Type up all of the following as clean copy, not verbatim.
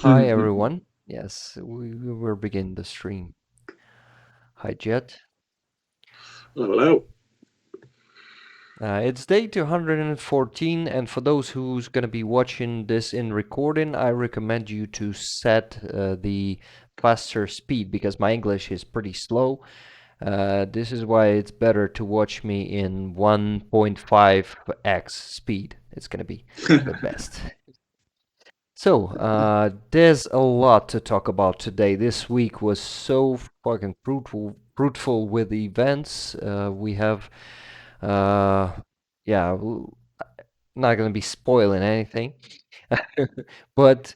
Hi everyone. Yes, we will begin the stream. Hi Jet. Hello. It's day 214, and for those who's gonna be watching this in recording, I recommend you to set the faster speed because my English is pretty slow. This is why it's better to watch me in 1.5x speed. It's gonna be the best. So, there's a lot to talk about today. This week was so fucking fruitful with events. We have, uh, yeah, not gonna be spoiling anything, but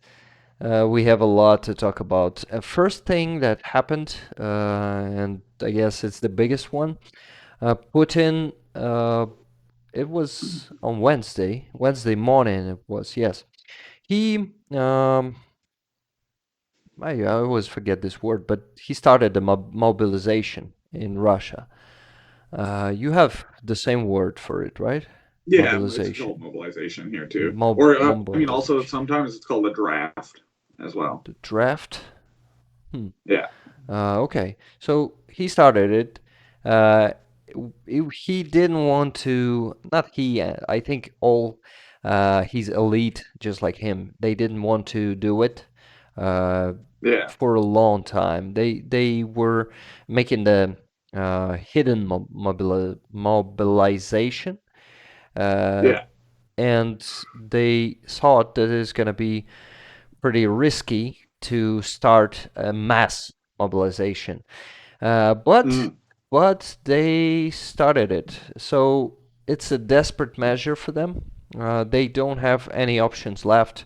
we have a lot to talk about. First thing that happened, and I guess it's the biggest one. Putin. It was on Wednesday morning. It was, yes. He I always forget this word, but he started the mobilization in Russia. You have the same word for it, right? Yeah, it's called Mobilization. mobilization here too. Or also Mobilization. sometimes it's called a draft as well. The draft. Hmm. Yeah. Okay, so he started it. Uh, he didn't want to. Not he. I think all his elite, just like him, they didn't want to do it uh, Yeah. for a long time. They were making the hidden mobilization, uh, Yeah. and they thought that it's gonna be pretty risky to start a mass mobilization. Uh, but Mm. but they started it, so it's a desperate measure for them. They don't have any options left,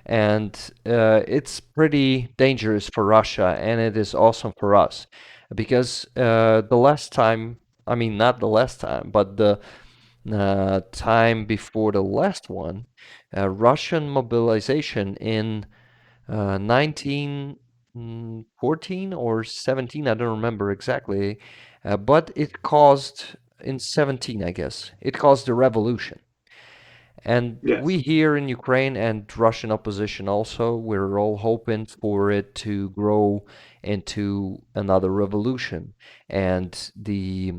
and it's pretty dangerous for Russia, and it is awesome for us because the last time, I mean, not the last time, but the time before the last one, Russian mobilization in 1914 or 17, I don't remember exactly, but it caused, in 17, I guess, it caused a revolution. And we Yes. here in Ukraine and Russian opposition also, we're all hoping for it to grow into another revolution. And the,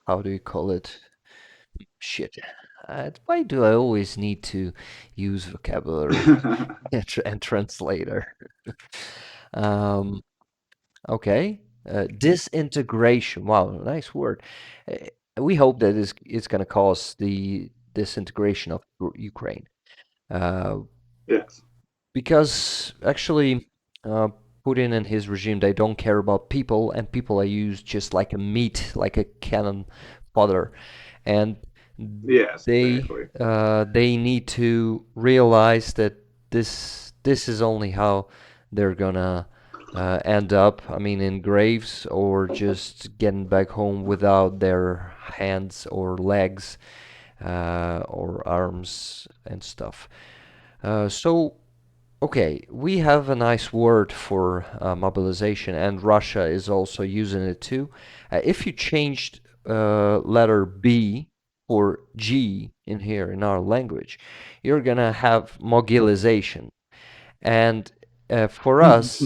how do you call it? Shit. Why do I always need to use vocabulary and translator? Um, okay. Disintegration. Wow, nice word. We hope that it's going to cause the disintegration of Ukraine. Uh, Yes. because actually, uh, Putin and his regime, they don't care about people, and people are used just like a meat, like a cannon fodder. And Yes, they exactly. they need to realize that this is only how they're gonna end up. I mean, in graves or just getting back home without their hands or legs or arms and stuff. So okay, we have a nice word for mobilization, and Russia is also using it too. If you changed letter B for G in here in our language, you're gonna have mobilization. And for us,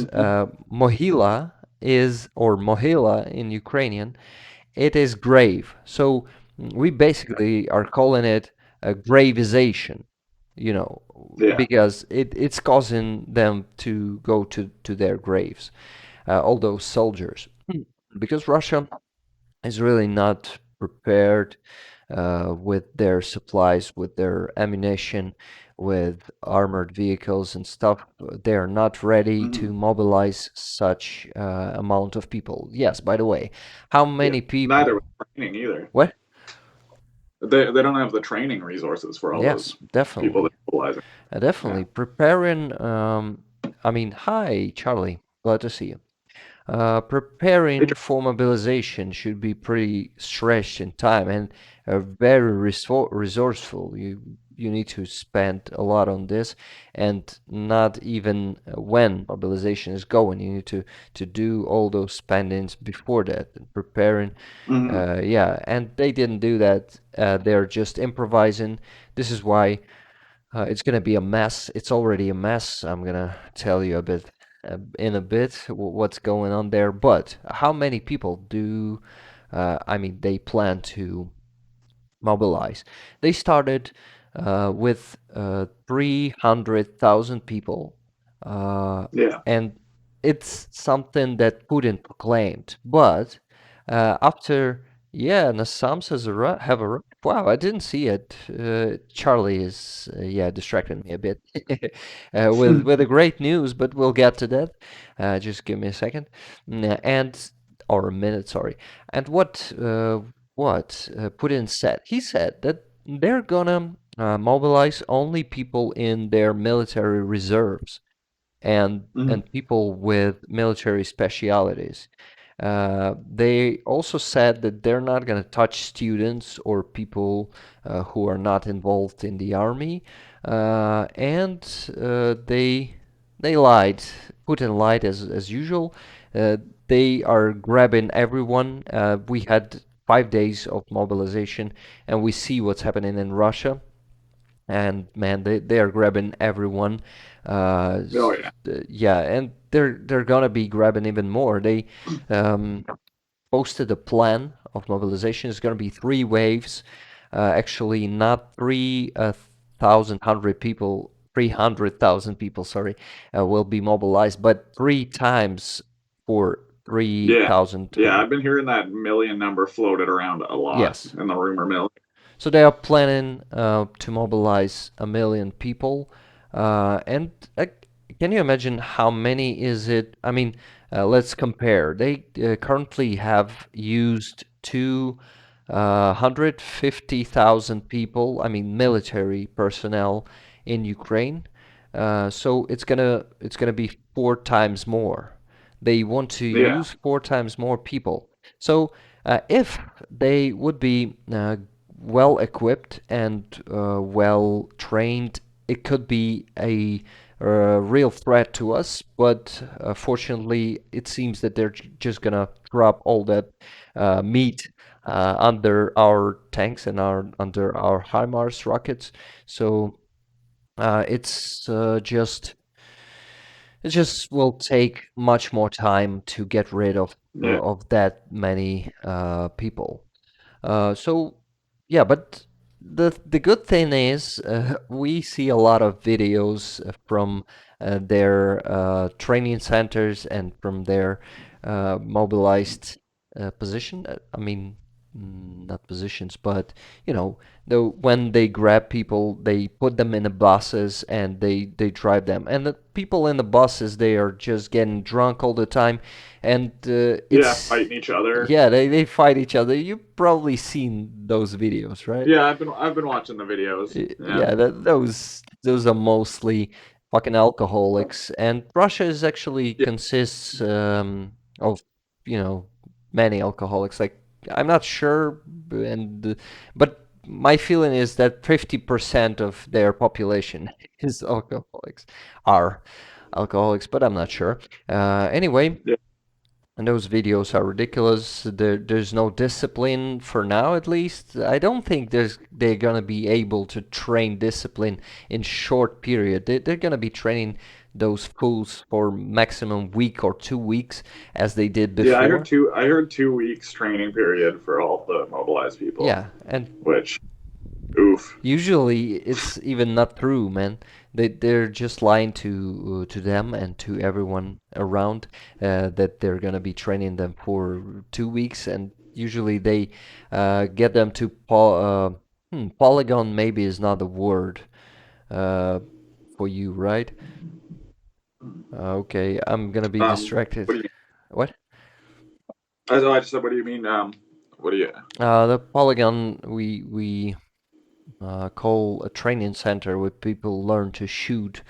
mohila is, or mohila in Ukrainian, it is grave. So we basically are calling it a gravization, you know, Yeah. because it's causing them to go to their graves, all those soldiers. Because Russia is really not prepared with their supplies, with their ammunition, with armored vehicles and stuff. They are not ready to Mm. mobilize such amount of people. Yes, by the way, how Yeah. many Neither people? with training either. What? They don't have the training resources for all Yes, those people definitely. that mobilizing. Yeah. Definitely. Preparing, I mean, hi, Charlie. Glad to see you. Hey, Preparing for mobilization should be pretty stretched in time and very resourceful. You need to spend a lot on this, and not even when mobilization is going. You need to do all those spendings before that and preparing. mm. Yeah, and they didn't do that. They're just improvising. This is why. It's gonna be a mess. It's already a mess. I'm gonna tell you a bit in a bit what's going on there. But how many people do I mean they plan to mobilize? They started with 300,000 people, uh, Yeah. and it's something that Putin proclaimed. But after, yeah, Nassam says have arrived. Wow, I didn't see it. Charlie is, yeah, distracting me a bit with the great news, but we'll get to that. Just give me a second, and or a minute, sorry. And what Putin said? He said that they're gonna mobilize only people in their military reserves Mhm. and people with military specialities. They also said that they're not going to touch students or people who are not involved in the army, and they lied. Putin lied as usual. Uh, they are grabbing everyone. We had 5 days of mobilization, and we see what's happening in Russia. And man, they are grabbing everyone. Oh yeah. Yeah, and they're gonna be grabbing even more. They um, posted a plan of mobilization. It's gonna be three waves. Actually, not 300,000 people, sorry, will be mobilized, but three times for Yeah. 3,000. Yeah. I've been hearing that million number floated around a lot Yes. in the rumor mill. So they are planning to mobilize 1 million people, and can you imagine how many is it? I mean, let's compare. They currently have used 250,000 people. I mean, military personnel in Ukraine. So it's gonna be 4 times more. They want to Yeah. use 4 times more people. So if they would be well equipped and well trained, it could be a real threat to us. But fortunately, it seems that they're just gonna drop all that meat under our tanks and under our HIMARS rockets. So it's just it just will take much more time to get rid Yeah. of that many people. So yeah, but the good thing is we see a lot of videos from their training centers and from their mobilized position. I mean, not positions, but you know, when they grab people, they put them in the buses and they drive them. And the people in the buses, they are just getting drunk all the time, and Yeah. it's Fighting each other. yeah, they fight each other. You've probably seen those videos, right? Yeah. I've been watching the videos. Yeah. Yeah, those are mostly fucking alcoholics, and Russia is actually Yeah. consists of you know many alcoholics. Like I'm not sure, but my feeling is that 50% of their population is alcoholics, are alcoholics, but I'm not sure. Anyway, Yeah. and those videos are ridiculous. There's no discipline for now, at least. I don't think they're gonna be able to train discipline in short period. They're gonna be training those fools for maximum week or 2 weeks, as they did Yeah. I heard before. two. I heard 2 weeks training period for all the mobilized people, Yeah, and which oof. usually it's even not true, man. They're just lying to them and to everyone around that they're gonna be training them for 2 weeks, and usually they get them to polygon. Maybe is not the word uh, for you, right? Okay, I'm gonna be distracted. What do you mean? What? I just said, what do you mean? What do you? The polygon we call a training center where people learn to shoot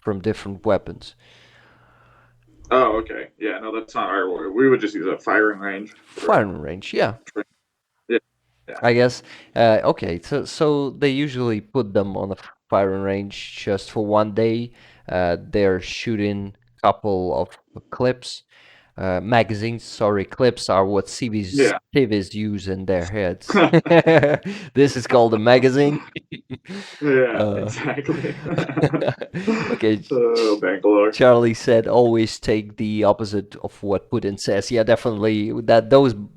from different weapons. Oh, okay. Yeah, no, that's not our word. We would just use a firing range for Firing range, yeah. yeah, yeah, I guess. Okay, so they usually put them on a firing range just for one day. They're shooting couple of clips, magazines, sorry, clips are what Yeah. TVs use in their heads. This is called a magazine. Yeah, uh, exactly. okay, Oh, Bangalore. Charlie said always take the opposite of what Putin says. Yeah, definitely. That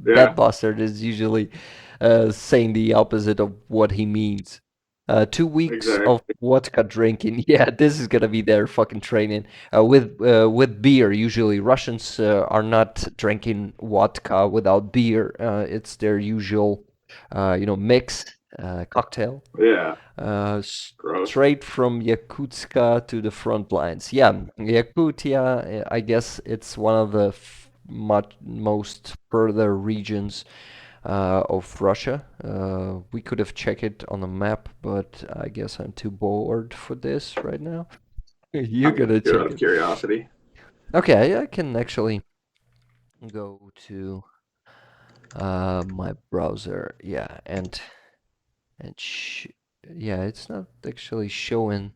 Yeah, bastard is usually saying the opposite of what he means. 2 weeks of exactly. vodka drinking. Yeah, this is gonna be their fucking training. With beer, usually Russians are not drinking vodka without beer. It's their usual, mix cocktail. Yeah, Uh, gross. Straight from Yakutsk to the front lines. Yeah, Yakutia, I guess it's one of the most further regions of Russia. We could have checked it on a map, but I guess I'm too bored for this right now. You I'm gotta gonna do it out check of it. curiosity. Okay, I can actually go to my browser. Yeah, and yeah, it's not actually showing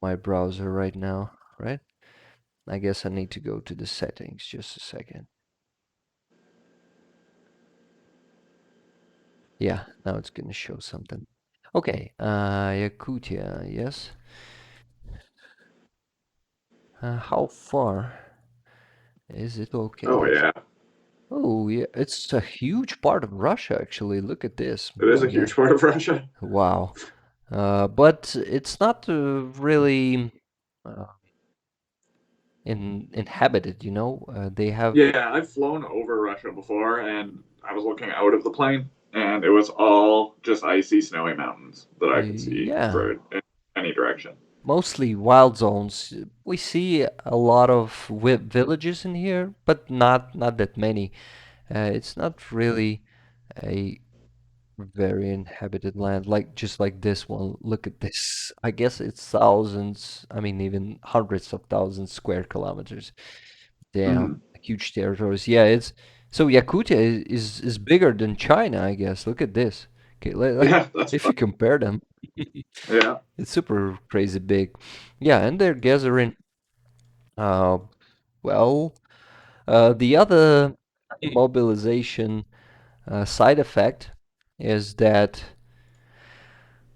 my browser right now, right? I guess I need to go to the settings just a second. Yeah, now it's gonna show something. Okay, Yakutia, yes. How far is it Oh located? yeah, Oh, yeah, it's a huge part of Russia, actually. Look at this. it is My a God. huge part of Russia. Wow. But it's not really uh, inhabited, you know? They have, Yeah, I've flown over Russia before, and I was looking out of the plane, and it was all just icy, snowy mountains that I could see yeah, for in any direction. mostly wild zones. We see a lot of villages in here, but not that many. It's not really a very inhabited land, like just like this one. Look at this. I guess it's thousands, I mean even hundreds of thousands square kilometers. Damn, Hmm. huge territories. Yeah, it's so Yakutia is bigger than China, I guess. Look at this. Okay, Yeah, that's if fun. you compare them, Yeah, it's super crazy big. Yeah, and they're gathering. Uh, well, the other mobilization side effect is that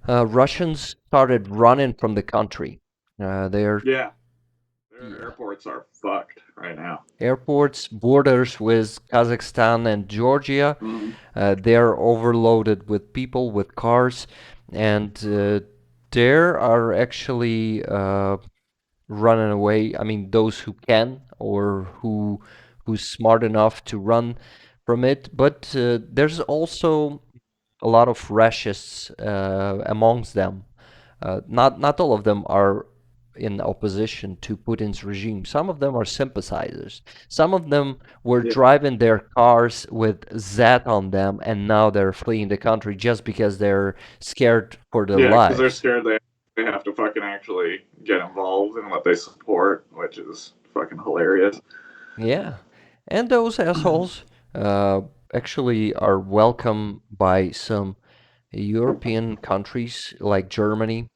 Russians started running from the country. Their yeah. Their Yeah, airports are fucked right now. airports, borders with Kazakhstan and Georgia, Hmm. they're overloaded with people, with cars, and there are actually running away. I mean, those who can or who's smart enough to run from it. But there's also a lot of racists amongst them. Not all of them are in opposition to Putin's regime. Some of them are sympathizers. Some of them were Yeah, driving their cars with Z on them, and now they're fleeing the country just because they're scared for their yeah, because they're lives. scared they have to fucking actually get involved in what they support, which is fucking hilarious. Yeah, and those assholes uh, actually are welcome by some European countries like Germany.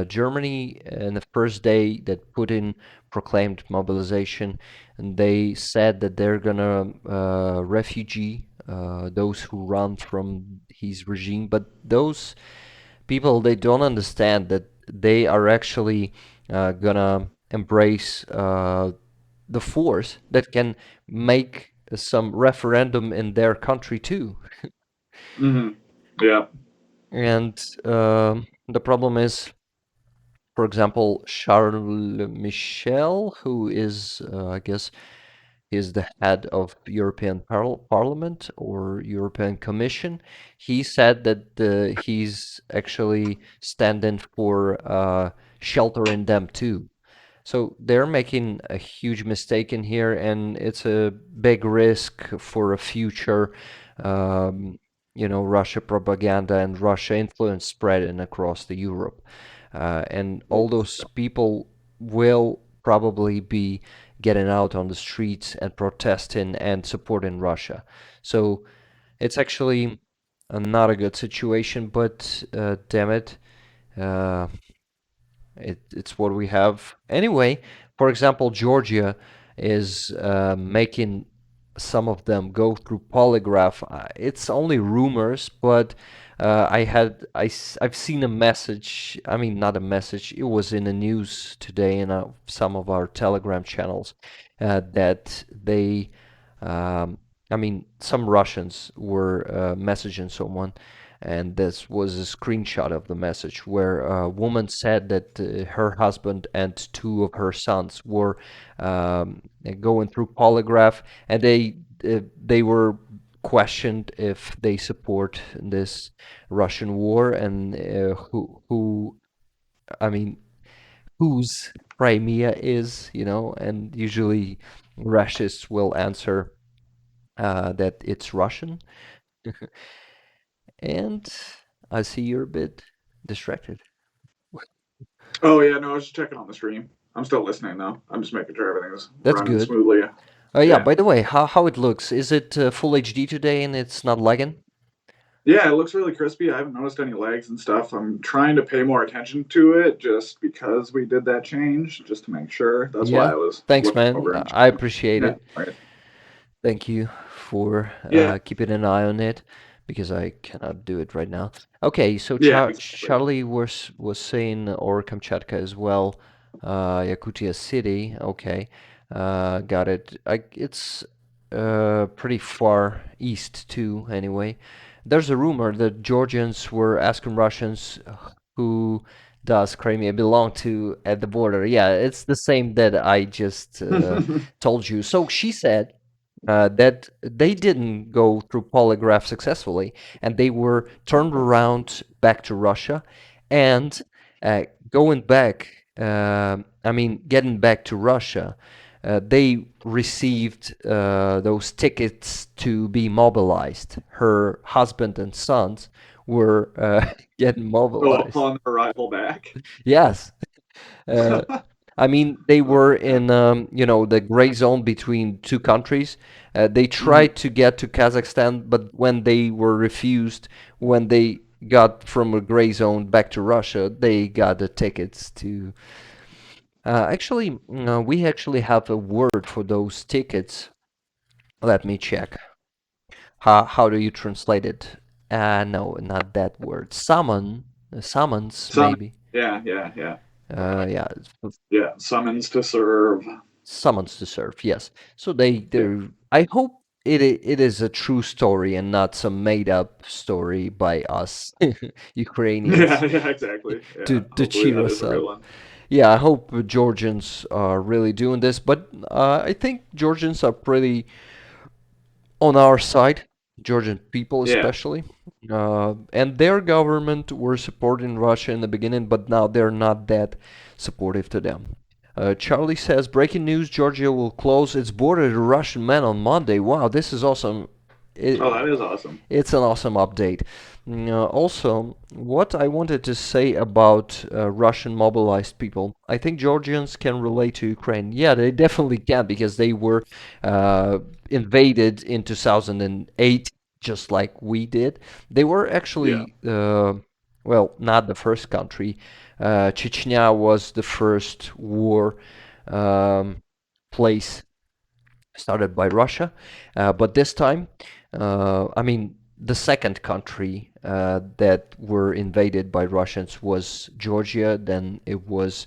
Germany, in the first day that Putin proclaimed mobilization, and they said that they're gonna refugee those who run from his regime. But those people, they don't understand that they are actually gonna embrace the force that can make some referendum in their country too. Hmm. Yeah, And the problem is, for example, Charles Michel, who is, I guess, is the head of European Parliament or European Commission. He said that he's actually standing for sheltering them too. So they're making a huge mistake in here, and it's a big risk for a future, um, Russia propaganda and Russia influence spreading across the Europe. And all those people will probably be getting out on the streets and protesting and supporting Russia. So it's actually not a good situation, but damn it. Uh, it's what we have. Anyway, for example, Georgia is making some of them go through polygraph. It's only rumors, but I've seen a message. I mean, not a message. It was in the news today in some of our Telegram channels that I mean, some Russians were messaging someone, and this was a screenshot of the message where a woman said that her husband and two of her sons were going through polygraph, and they were questioned if they support this Russian war and who I mean whose Crimea is, and usually Russians will answer that it's Russian. And I see you're a bit distracted. Oh yeah, no, I was just checking on the stream. I'm still listening though. I'm just making sure everything's That's running good. smoothly. Yeah, Yeah. by the way, how it looks? Is it full HD today and it's not lagging? Yeah, it looks really crispy. I haven't noticed any legs and stuff. I'm trying to pay more attention to it just because we did that change, just to make sure. That's why Yeah. I was Thanks, looking man. over and I checking. appreciate Yeah, it. right. Thank you for Yeah, keeping an eye on it because I cannot do it right now. Okay, so yeah, exactly. Charlie was saying or Kamchatka as well, Yakutia City. Okay, got it. It's pretty far east too. Anyway, there's a rumor that Georgians were asking Russians who does Crimea belong to at the border. Yeah, it's the same that I just told you. So she said that they didn't go through polygraph successfully, and they were turned around back to Russia, and uh, going back. I mean, getting back to Russia, they received those tickets to be mobilized. Her husband and sons were getting So mobilized. upon arrival back. Yes. Uh, I mean, they were in, the gray zone between two countries. They Mhm. tried to get to Kazakhstan, but when they were refused, when they got from a gray zone back to Russia, they got the tickets to. Actually, we actually have a word for those tickets. Let me check. How do you translate it? No, not that word. Summons, Summon. maybe. Yeah, yeah, yeah. Yeah, Yeah, summons to serve. summons to serve. Yes. So Yeah. I hope it is a true story and not some made up story by us Ukrainians Yeah, yeah, exactly. Yeah, to hopefully cheer that is us a real up. one. Yeah, I hope Georgians are really doing this, but I think Georgians are pretty on our side, Georgian people Yeah. especially. And their government were supporting Russia in the beginning, but now they're not that supportive to them. Charlie says, breaking news, Georgia will close its border to Russian men on Monday. Wow, this is awesome. Oh, that It, is awesome. it's an awesome update. Also, what I wanted to say about Russian mobilized people, I think Georgians can relate to Ukraine. Yeah, they definitely can because they were uh, invaded in 2008, just like we did. They were Yeah. actually, well, not the first country. Chechnya was the first war um, place started by Russia. But this time, I mean, the second country that were invaded by Russians was Georgia. Then it was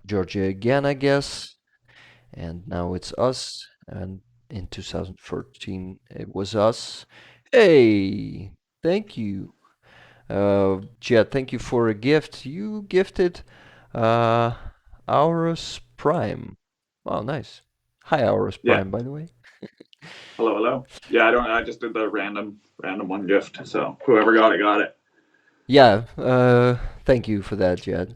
Georgia again, I guess. And now it's us. And in 2014, it was us. Hey, thank you. Jet, thank you for a gift. You gifted uh, Aurus Prime. Wow, nice. Hi, Aurus Yeah. Prime, by the way. Hello, hello. Yeah, I don't. I just did the random one gift. So whoever got it. Yeah, thank you for that, Jed.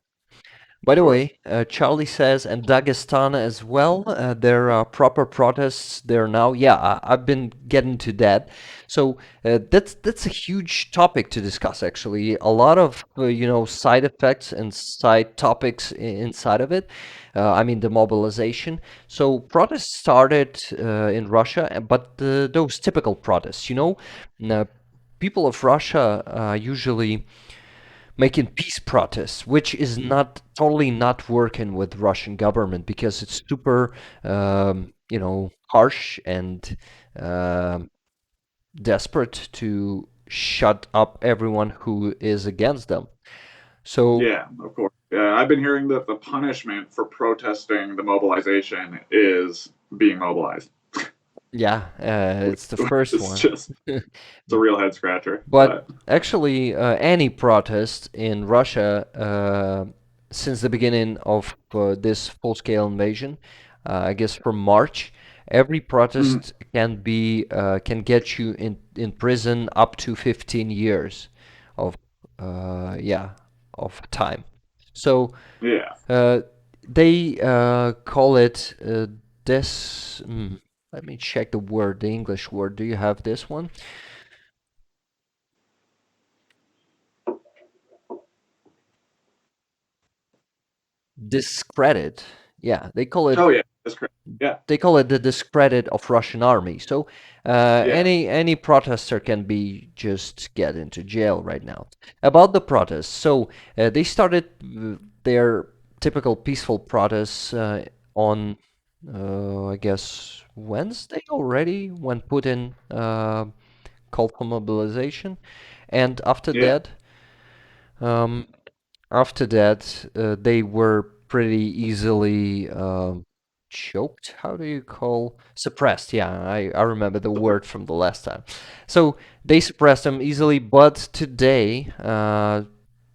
By Of the course. way, Charlie says, and Dagestan as well, there are proper protests there now. Yeah, I've been getting to that. So that's a huge topic to discuss, actually. A lot of, side effects and side topics inside of it. I mean, the mobilization. So protests started in Russia, but those typical protests, uh, people of Russia usually making peace protests, which is not totally not working with Russian government because it's super, harsh and um desperate to shut up everyone who is against them. So Yeah, of course. Yeah, I've been hearing that the punishment for protesting the mobilization is being mobilized. yeah, it's the first It's one. just it's a real head scratcher. But But actually, any protest in Russia since the beginning of this full-scale invasion, I guess from March, every mm, protest can get you in prison up to 15 years of yeah of time. So yeah. uh, they call it this. Let me check the word, the English word. Do you have this one? Discredit. Yeah, Oh yeah, that's correct. Yeah, they call it the discredit of Russian army. So yeah, any protester can be just get into jail right now. About the protests, so they started their typical peaceful protests on I guess Wednesday already when Putin called for mobilization, and yeah. um, after that, they were pretty easily choked. How do you call suppressed? Yeah, I remember the word from the last time. So they suppressed them easily, but today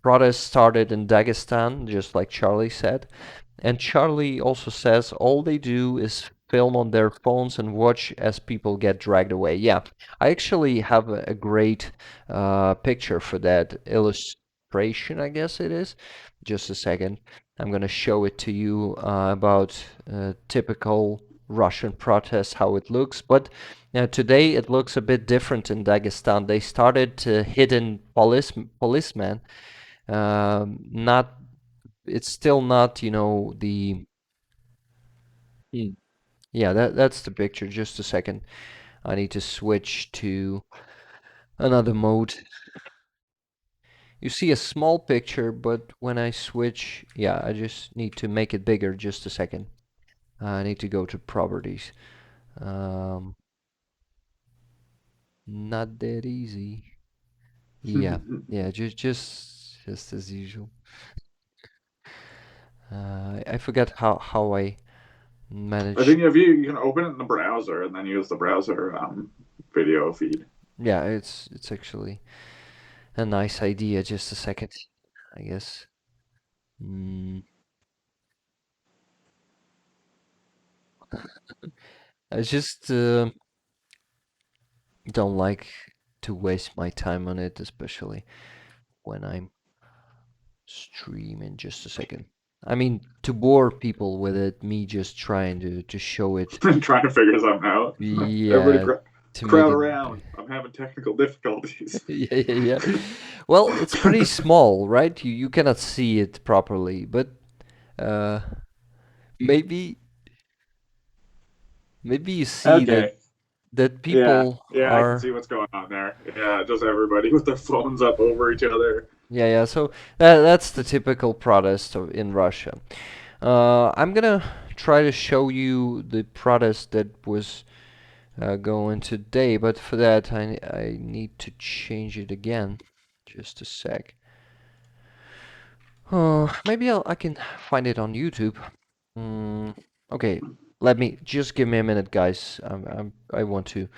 protests started in Dagestan, just like Charlie said. And Charlie also says all they do is film on their phones and watch as people get dragged away. Yeah, I actually have a great picture for that illustration, I guess it is. Just a second. I'm going to show it to you about typical Russian protests, how it looks. But today it looks a bit different in Dagestan. They started hidden policemen. Not it's still not, the Hmm. Yeah, that's the picture. Just a second. I need to switch to another mode. You see a small picture, but when I switch, yeah, I just need to make it bigger. Just a second. I need to go to properties. Um, Not that easy. Yeah, yeah, just as usual. I forgot how I I managed. think if you can open it in the browser and then use the browser video feed. Yeah, it's actually a nice idea. Just a second, I guess. Mm, I just don't like to waste my time on it, especially when I'm streaming. Just a second. I mean, to bore people with it, me just trying to show it. Trying to figure something out. Everybody Yeah, to make crowd it. around. I'm having technical difficulties. Yeah, yeah, yeah. Well, it's pretty small, right? You cannot see it properly, but uh, maybe maybe you see that Okay. Yeah. people Yeah, I can are. see what's going on there. Yeah, just everybody with their phones up over each other. Yeah, yeah. So that's the typical protest in Russia. I'm gonna try to show you the protest that was going today, but for that I need to change it again. Just a sec. Oh, maybe I can find it on YouTube. Mm, okay, just give me a minute, guys. I want to.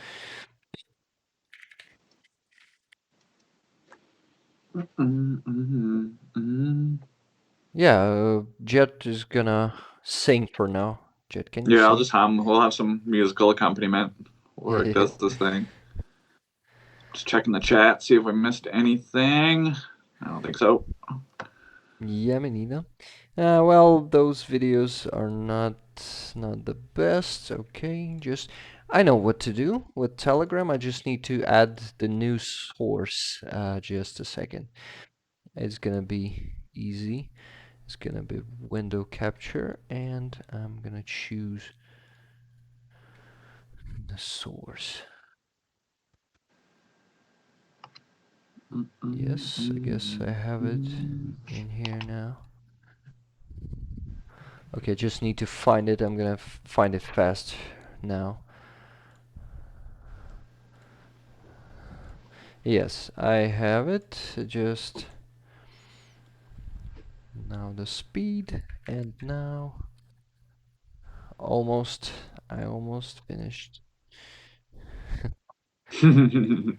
Yeah, Jet is gonna sing for now. Jet, can you Yeah, I'll sing? just hum. We'll have some musical accompaniment where it Yeah, does this thing. Just checking the chat, see if we missed anything. I don't think so. yeah, me neither. Well, those videos are not the best. Okay, just I know what to do with Telegram. I just need to add the new source. Just a second. It's gonna be easy. It's gonna be window capture, and I'm gonna choose the source. Yes, I guess I have it in here now. Okay, just need to find it. I'm gonna find it fast now. Yes, I have it. Just now the speed, and now almost. I almost finished. And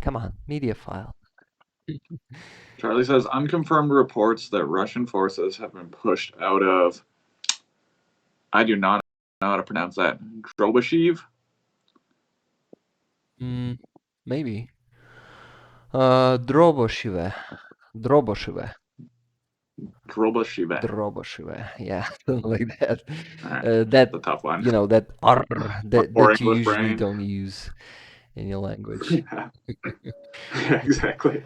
come on, media file. Charlie says unconfirmed reports that Russian forces have been pushed out of. I do not know how to pronounce that. Drobashev? Maybe. Droboshive. Droboshive. Drobashev. Droboshive. Yeah, something like that. Alright, That, the tough one. that R Poor that you English usually brain. don't use in your language. Yeah, exactly.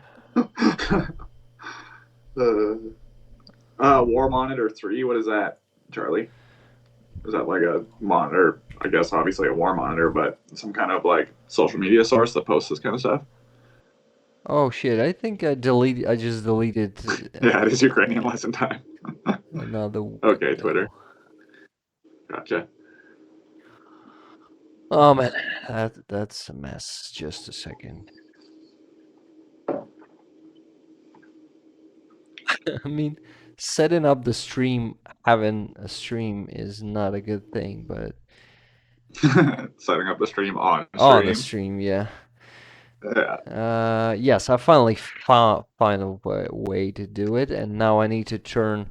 War Monitor 3, what is that, Charlie? Is that like a monitor? I guess obviously a war monitor, but some kind of like social media source that posts this kind of stuff? Oh shit! I think I just deleted Yeah, it is Ukrainian lesson time. another Okay, Twitter. window. Gotcha. Oh man, that's a mess. Just a second. I mean, setting up the stream, having a stream is not a good thing, but Setting up the stream on on the stream. stream, yeah. Yeah. Yes, I finally find a way to do it, and now I need to turn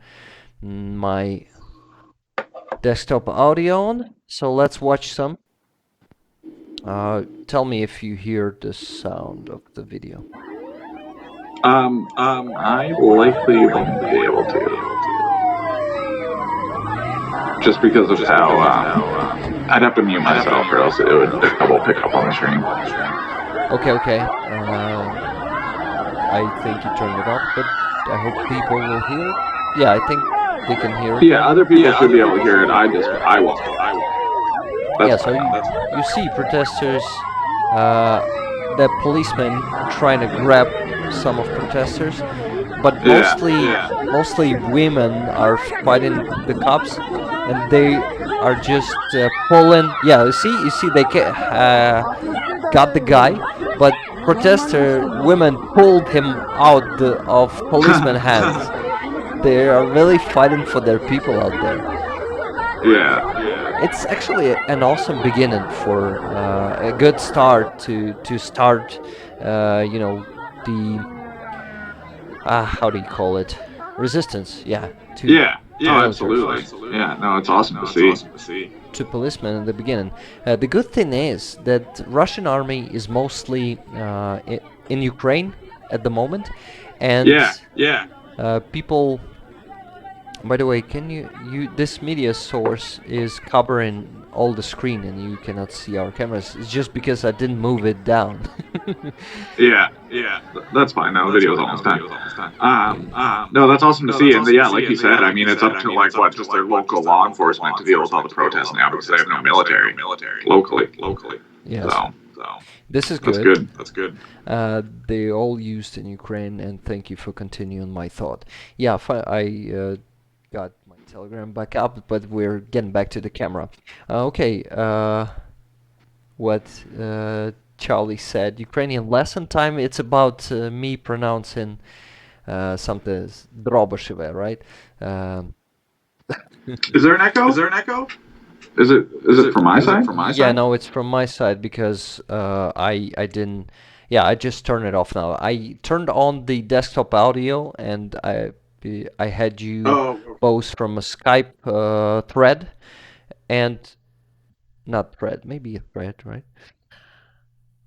my desktop audio on. So let's watch some. Tell me if you hear the sound of the video. I likely won't be able to. Just because of how I'd have to mute myself or else it would double pick up on the stream. Okay. I think you turned it off, but I hope people will hear it. Yeah, I think they can hear it. Yeah, right other now. people should be able to hear it. I won't. Yeah, so you see protesters, the policemen trying to grab some of protesters, but mostly women are fighting the cops, and they are just pulling. Yeah, you see, they got the guy, but protester women pulled him out of policeman hands. They are really fighting for their people out there. Yeah. It's actually an awesome beginning for a good start to start, the how do you call it? Resistance, yeah. Yeah, military absolutely. force. Yeah, no, it's awesome to see. To policemen in the beginning. The good thing is that Russian army is mostly in Ukraine at the moment, and people. By the way, can you this media source is covering all the screen and you cannot see our cameras. It's just because I didn't move it down. Yeah, that's fine. Now the video's almost done. No, that's awesome to see. And yeah, like you said, I mean, it's up to like what, just their local law enforcement to deal with all the protests now because they have no military locally. Yes. So this is good. That's good. They all used in Ukraine, and thank you for continuing my thought. Yeah, I got my Telegram back up, but we're getting back to the camera. Okay, what Charlie said, Ukrainian lesson time. It's about me pronouncing something Droboshive, right? Is there an echo? Is it from my side? Yeah, no, it's from my side because I didn't. Yeah, I just turned it off now. I turned on the desktop audio and I had you both from a Skype thread and not thread, maybe a thread, right?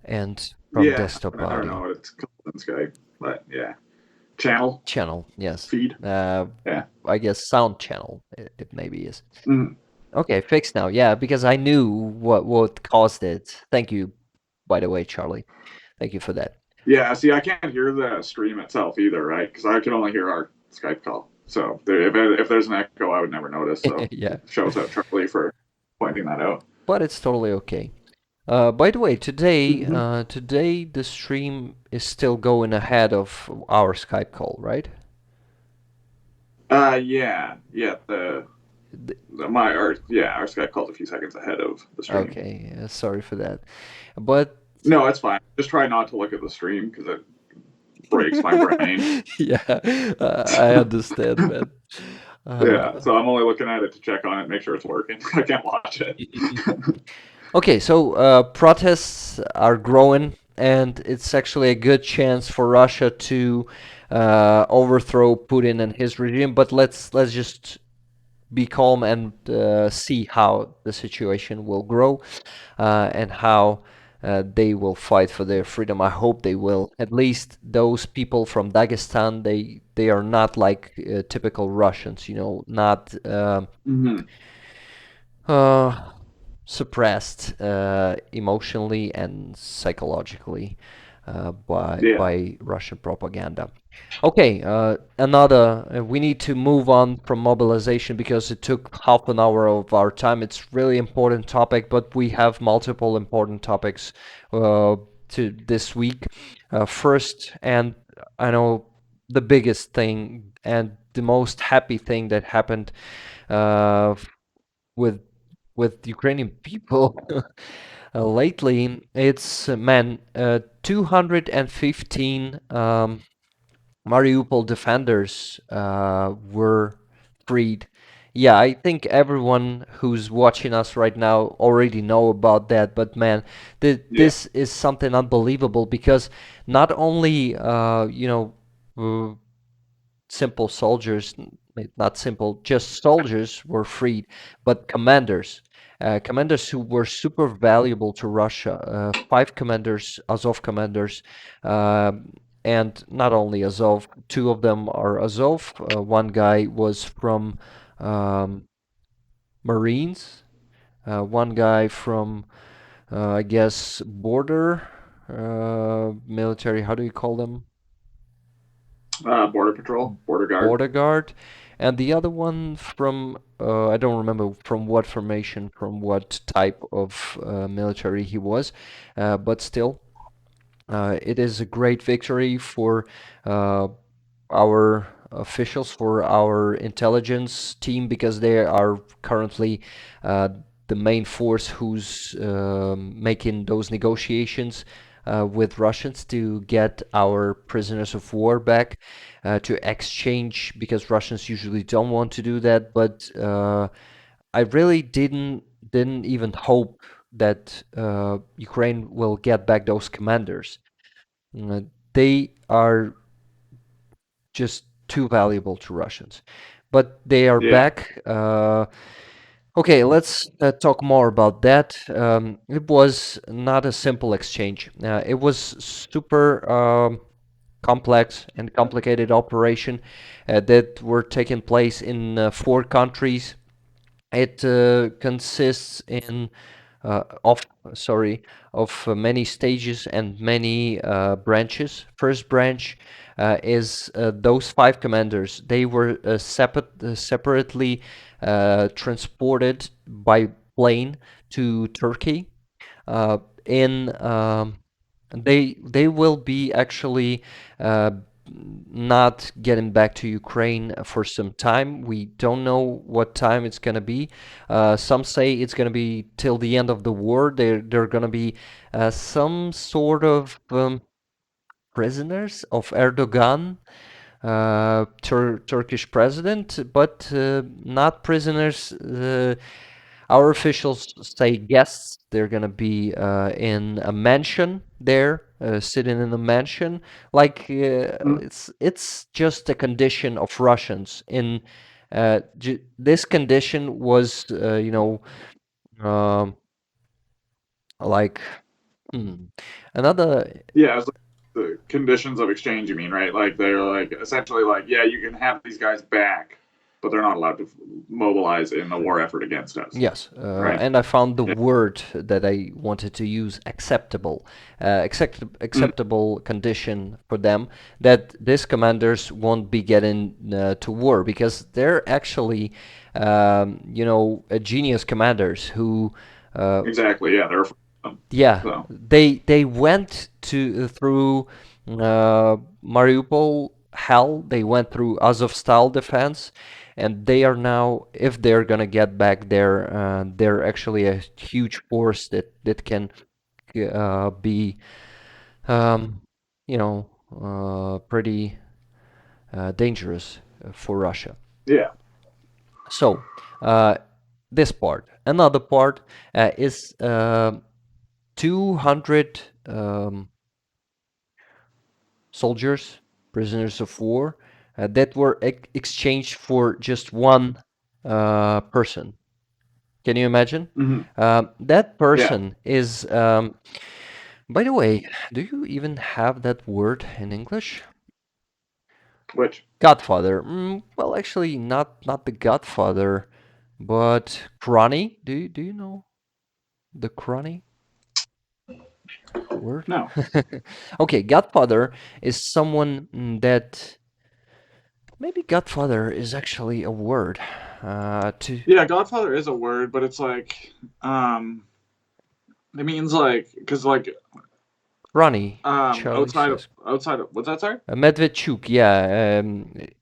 And from desktop audio. I don't know what it's called in Skype, but yeah, channel, yes, feed. I guess sound channel. It maybe is. Mm. Okay, fixed now. Yeah, because I knew what caused it. Thank you, by the way, Charlie. Thank you for that. Yeah, see, I can't hear the stream itself either, right? Because I can only hear our Skype call. So if there's an echo, I would never notice. So yeah, shout out Charlie for pointing that out. but it's totally okay. By the way, today, Hmm. today the stream is still going ahead of our Skype call, right? Yeah, yeah. Th- Our Skype call's a few seconds ahead of the stream. Okay, sorry for that. But No, it's fine. Just try not to look at the stream because it breaks my brain. yeah, I understand, man. Yeah, Uh, so I'm only looking at it to check on it, make sure it's working. I can't watch it. okay, so protests are growing, and it's actually a good chance for Russia to overthrow Putin and his regime. But let's just be calm and see how the situation will grow and how they will fight for their freedom. I hope they will. At least those people from Dagestan, they are not like typical Russians, not Hmm. uh, suppressed emotionally and psychologically Yeah. by Russian propaganda. Okay, another. We need to move on from mobilization because it took half an hour of our time. It's really important topic, but we have multiple important topics to this week. First, and I know the biggest thing and the most happy thing that happened uh, with Ukrainian people lately, it's man 215 Mariupol defenders were freed. Yeah, I think everyone who's watching us right now already know about that. But man, Yeah. this is something unbelievable because not only simple soldiers, not simple, just soldiers were freed, but commanders. Commanders who were super valuable to Russia. Five commanders, Azov commanders, and not only Azov, two of them are Azov. One guy was from um, Marines, one guy from, I guess, border military. How do you call them? Border Patrol, Border Guard. Border Guard, and the other one from I don't remember from what formation, from what type of military he was, but still, it is a great victory for uh, our officials, for our intelligence team, because they are currently uh, the main force who's making those negotiations with Russians to get our prisoners of war back to exchange, because Russians usually don't want to do that. But I really didn't even hope that Ukraine will get back those commanders. They are just too valuable to Russians. But they are Yeah. back. Okay, let's talk more about that. It was not a simple exchange. It was super complex and complicated operation that were taking place in four countries. It consists in of sorry of many stages and many branches. First branch is those five commanders. They were separately transported by plane to Turkey. In They will be actually uh, not getting back to Ukraine for some time. We don't know what time it's gonna be. Some say it's gonna be till the end of the war. They're gonna be some sort of prisoners of Erdogan, Turkish president, but not prisoners. Our officials say guests. They're gonna be in a mansion there, sitting in a mansion. Like Mm. it's just a condition of Russians. In this condition was, um, like hmm, another. Yeah, it's like the conditions of exchange, you mean, right? Like they're like essentially like, yeah, you can have these guys back, but they're not allowed to mobilize in the war effort against us, Yes, right? and I found the Yeah. word that I wanted to use, acceptable. Mm. Acceptable condition for them that these commanders won't be getting to war, because they're actually, genius commanders who, uh, Exactly. Yeah, they're afraid Yeah, So. they went to through Mariupol hell. They went through Azov style defense, and they are now, if they're gonna get back there, they're actually a huge force that can be, um, pretty dangerous for Russia. Yeah. So, uh, this part. Another part is 200 soldiers, prisoners of war, that were exchanged for just one person. Can you imagine? Hmm. That Yeah. person is, by the way, do you even have that word in English? Which. Godfather. Well, actually, not the Godfather, but cronee. Do you know the cronee word? No. Okay, Godfather is someone that maybe Godfather is actually a word. To Yeah, Godfather is a word, but it's like, it means like, because like, Ronnie, Charlie outside of says. what's that? Sorry. Medvedchuk, yeah.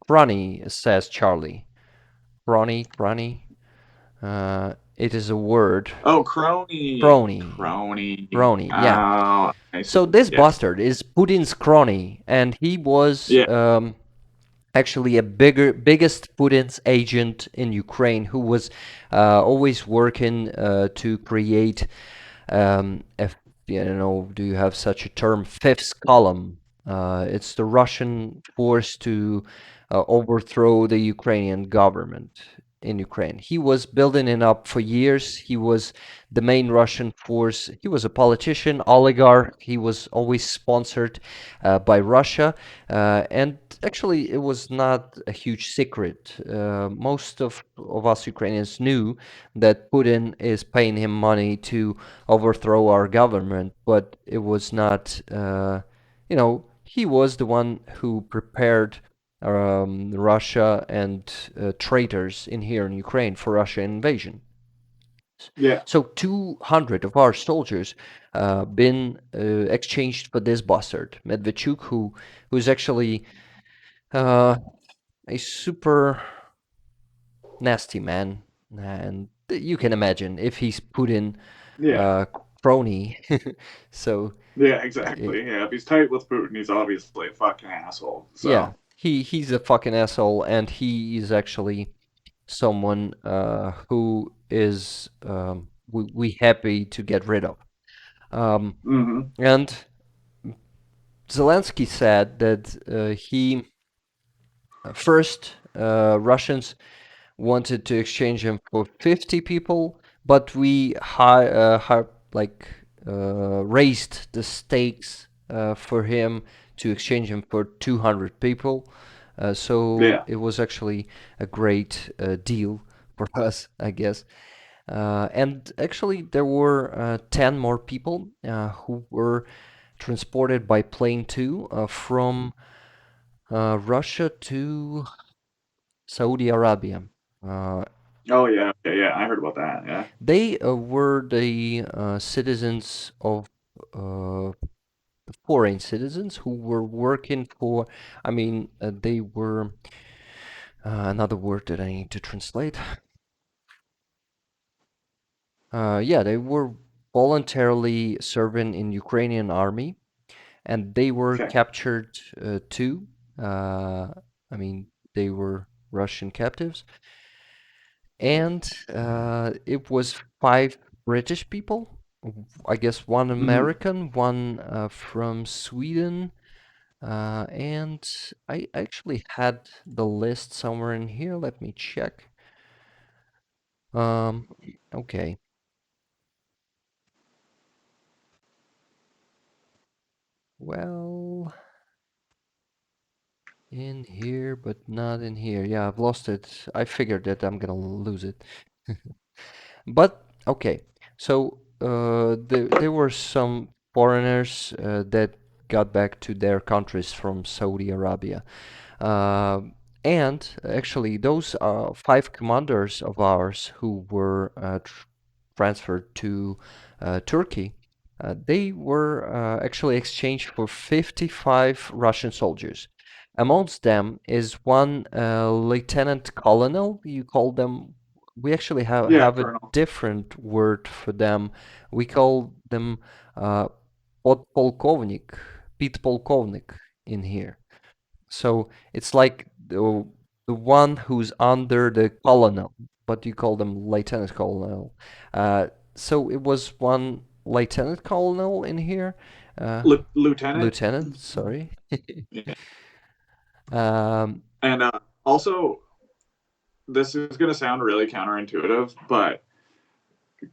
Ronnie says Charlie. Ronnie. It is a word. Oh, crony, Crony. crony. Crony, yeah. Oh, I So see. this Yeah, bastard is Putin's crony, and he was yeah, actually a biggest Putin's agent in Ukraine, who was always working to create, if do you have such a term, fifth column? It's the Russian force to overthrow the Ukrainian government in Ukraine. He was building it up for years. He was the main Russian force. He was a politician, oligarch. He was always sponsored by Russia. And actually, it was not a huge secret. Most of us Ukrainians knew that Putin is paying him money to overthrow our government, but it was not, he was the one who prepared Russia and traitors in here in Ukraine for Russian invasion. yeah, So 200 of our soldiers been exchanged for this bastard, Medvedchuk, who's actually uh, a super nasty man, and you can imagine if he's put in yeah, uh, crony. So yeah. it, Exactly. Yeah, if he's tight with Putin, he's obviously a fucking asshole. yeah, So. he's a fucking asshole, and he is actually someone who is we happy to get rid of. Um, Hmm. and Zelensky said that he first Russians wanted to exchange him for 50 people, but we like raised the stakes for him to exchange him for 200 people. So Yeah. it was actually a great deal for us, I guess. And actually, there were 10 more people who were transported by plane too from Russia to Saudi Arabia. Uh, Oh yeah. Yeah. Yeah. I heard about that. Yeah. they were the citizens of foreign citizens who were working for. I mean, they were another word that I need to translate. Yeah, they were voluntarily serving in Ukrainian army, and they were Okay. captured too. Uh, I mean, they were Russian captives, and it was five British people. I guess one Hmm. American, one from Sweden, and I actually had the list somewhere in here. Let me check. Um, okay. Well, in here, but not in here. Yeah, I've lost it. I figured that I'm gonna lose it. But okay, so there were some foreigners that got back to their countries from Saudi Arabia. Uh, and actually, those five commanders of ours who were transferred to Turkey, They were actually exchanged for 55 Russian soldiers. Amongst them is one lieutenant colonel. You call them. We actually Yeah, have a Colonel. different word for them. We call them uh, podpolkovnik, pitpolkovnik in here. So it's like the one who's under the colonel, but you call them lieutenant colonel. Uh, so it was one lieutenant colonel in here. Uh, Lieutenant. Lieutenant, sorry. Yeah. um, And also, this is going to sound really counterintuitive, but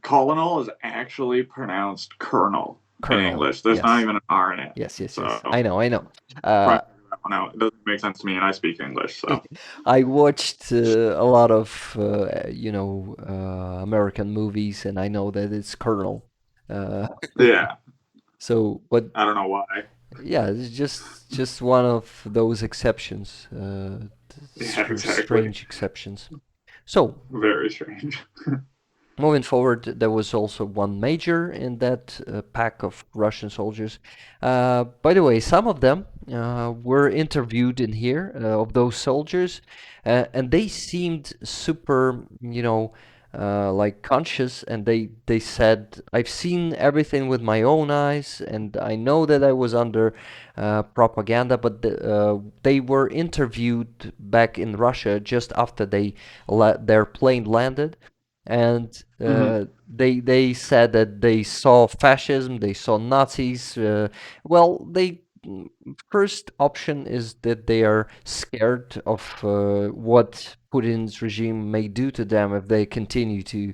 colonel is actually pronounced colonel in Colonel, English. There's not yes. even an R in it. Yes, yes, yes. So I know, I know. try Uh, to figure that one out. It doesn't make sense to me, and I speak English. So I watched a lot of, American movies, and I know that it's Colonel. Uh, yeah, so, but I don't know why. yeah, it's just one of those exceptions, Yeah, exactly. strange exceptions. So, Very strange. moving forward, there was also one major in that pack of Russian soldiers. By the way, some of them were interviewed in here of those soldiers, and they seemed super, like conscious. And they said, "I've seen everything with my own eyes, and I know that I was under propaganda." But they were interviewed back in Russia just after their plane landed, and Hmm. they said that they saw fascism, they saw Nazis. Well, they first option is that they are scared of what Putin's regime may do to them if they continue to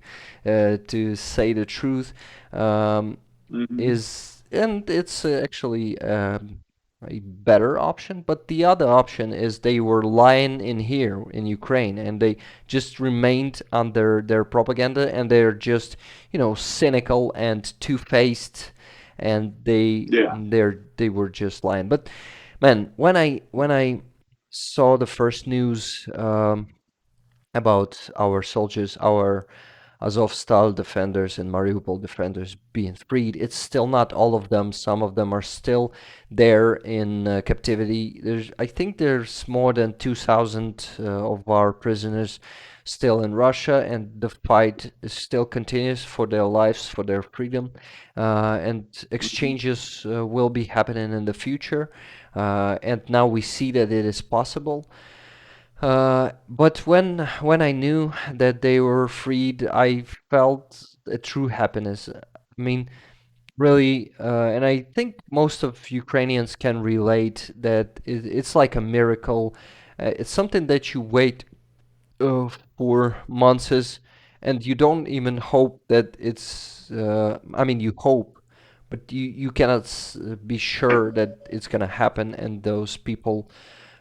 say the truth. Um, Hmm. is and it's actually a better option. But the other option is they were lying in here in Ukraine, and they just remained under their propaganda, and they're just cynical and two-faced, and Yeah. they were just lying. But man, when I saw the first news about our soldiers, our Azov defenders and Mariupol defenders being freed. It's still not all of them. Some of them are still there in captivity. I think there's more than 2,000 of our prisoners still in Russia, and the fight still continues for their lives, for their freedom. And Hmm. exchanges will be happening in the future. And now we see that it is possible. But when I knew that they were freed, I felt a true happiness. I mean, really, and I think most of Ukrainians can relate that it's like a miracle. It's something that you wait for months, and you don't even hope that it's. I mean, you hope, but you cannot be sure that it's gonna happen, and those people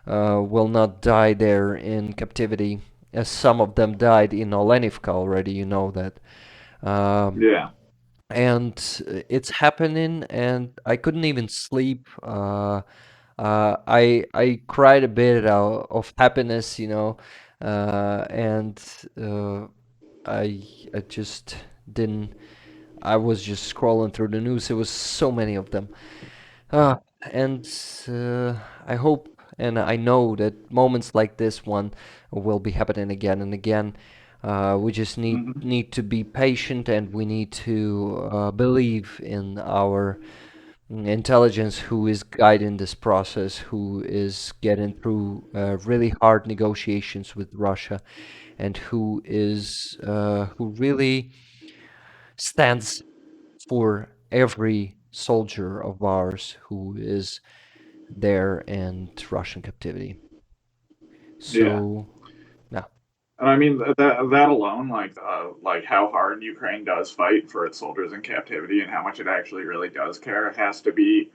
will not die there in captivity, as some of them died in Olenivka already. You know that. Um, Yeah. and it's happening, and I couldn't even sleep. I cried a bit of happiness, and uh, I just didn't. I was just scrolling through the news. There was so many of them. Uh, and I hope and I know that moments like this one will be happening again and again. We just Hmm. need to be patient, and we need to believe in our intelligence, who is guiding this process, who is getting through really hard negotiations with Russia, and who really stands for every soldier of ours who is there in Russian captivity. Yeah. So, yeah, And I mean that alone, like how hard Ukraine does fight for its soldiers in captivity and how much it actually really does care, has to be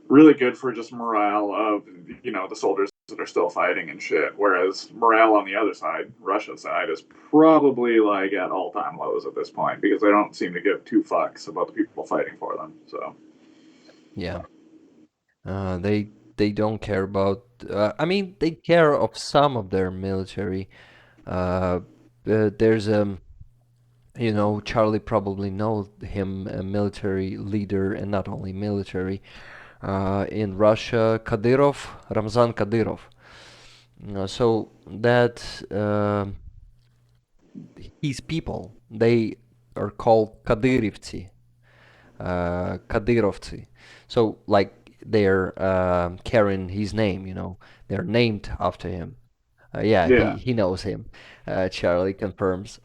really good for just morale of the soldiers that are still fighting and shit. Whereas morale on the other side, Russia's side, is probably like at all time lows at this point because they don't seem to give two fucks about the people fighting for them. So yeah, they don't care about. I mean, they care of some of their military. Uh, there's You know, Charlie probably knows him, a military leader, and not only military, in Russia, Kadyrov, Ramzan Kadyrov. So that his people, they are called Kadyrivtsi, Kadyrovtsi. So like they're carrying his name, you know, they're named after him. Yeah, Yeah. he knows him. Charlie confirms.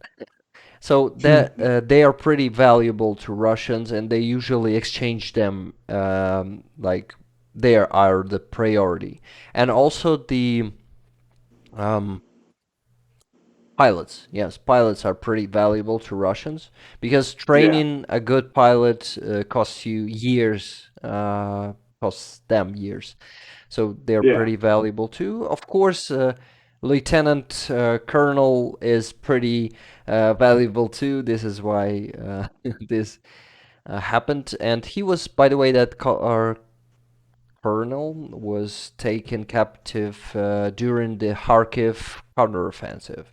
So that they are pretty valuable to Russians, and they usually exchange them like they are the priority. And also the um, pilots. Yes, pilots are pretty valuable to Russians because Yeah. training a good pilot costs you years, costs them years. So they're Yeah. pretty valuable too. Of course, Lieutenant Colonel is pretty valuable too. This is why this happened. And he was, by the way, that our colonel was taken captive during the Kharkiv counteroffensive.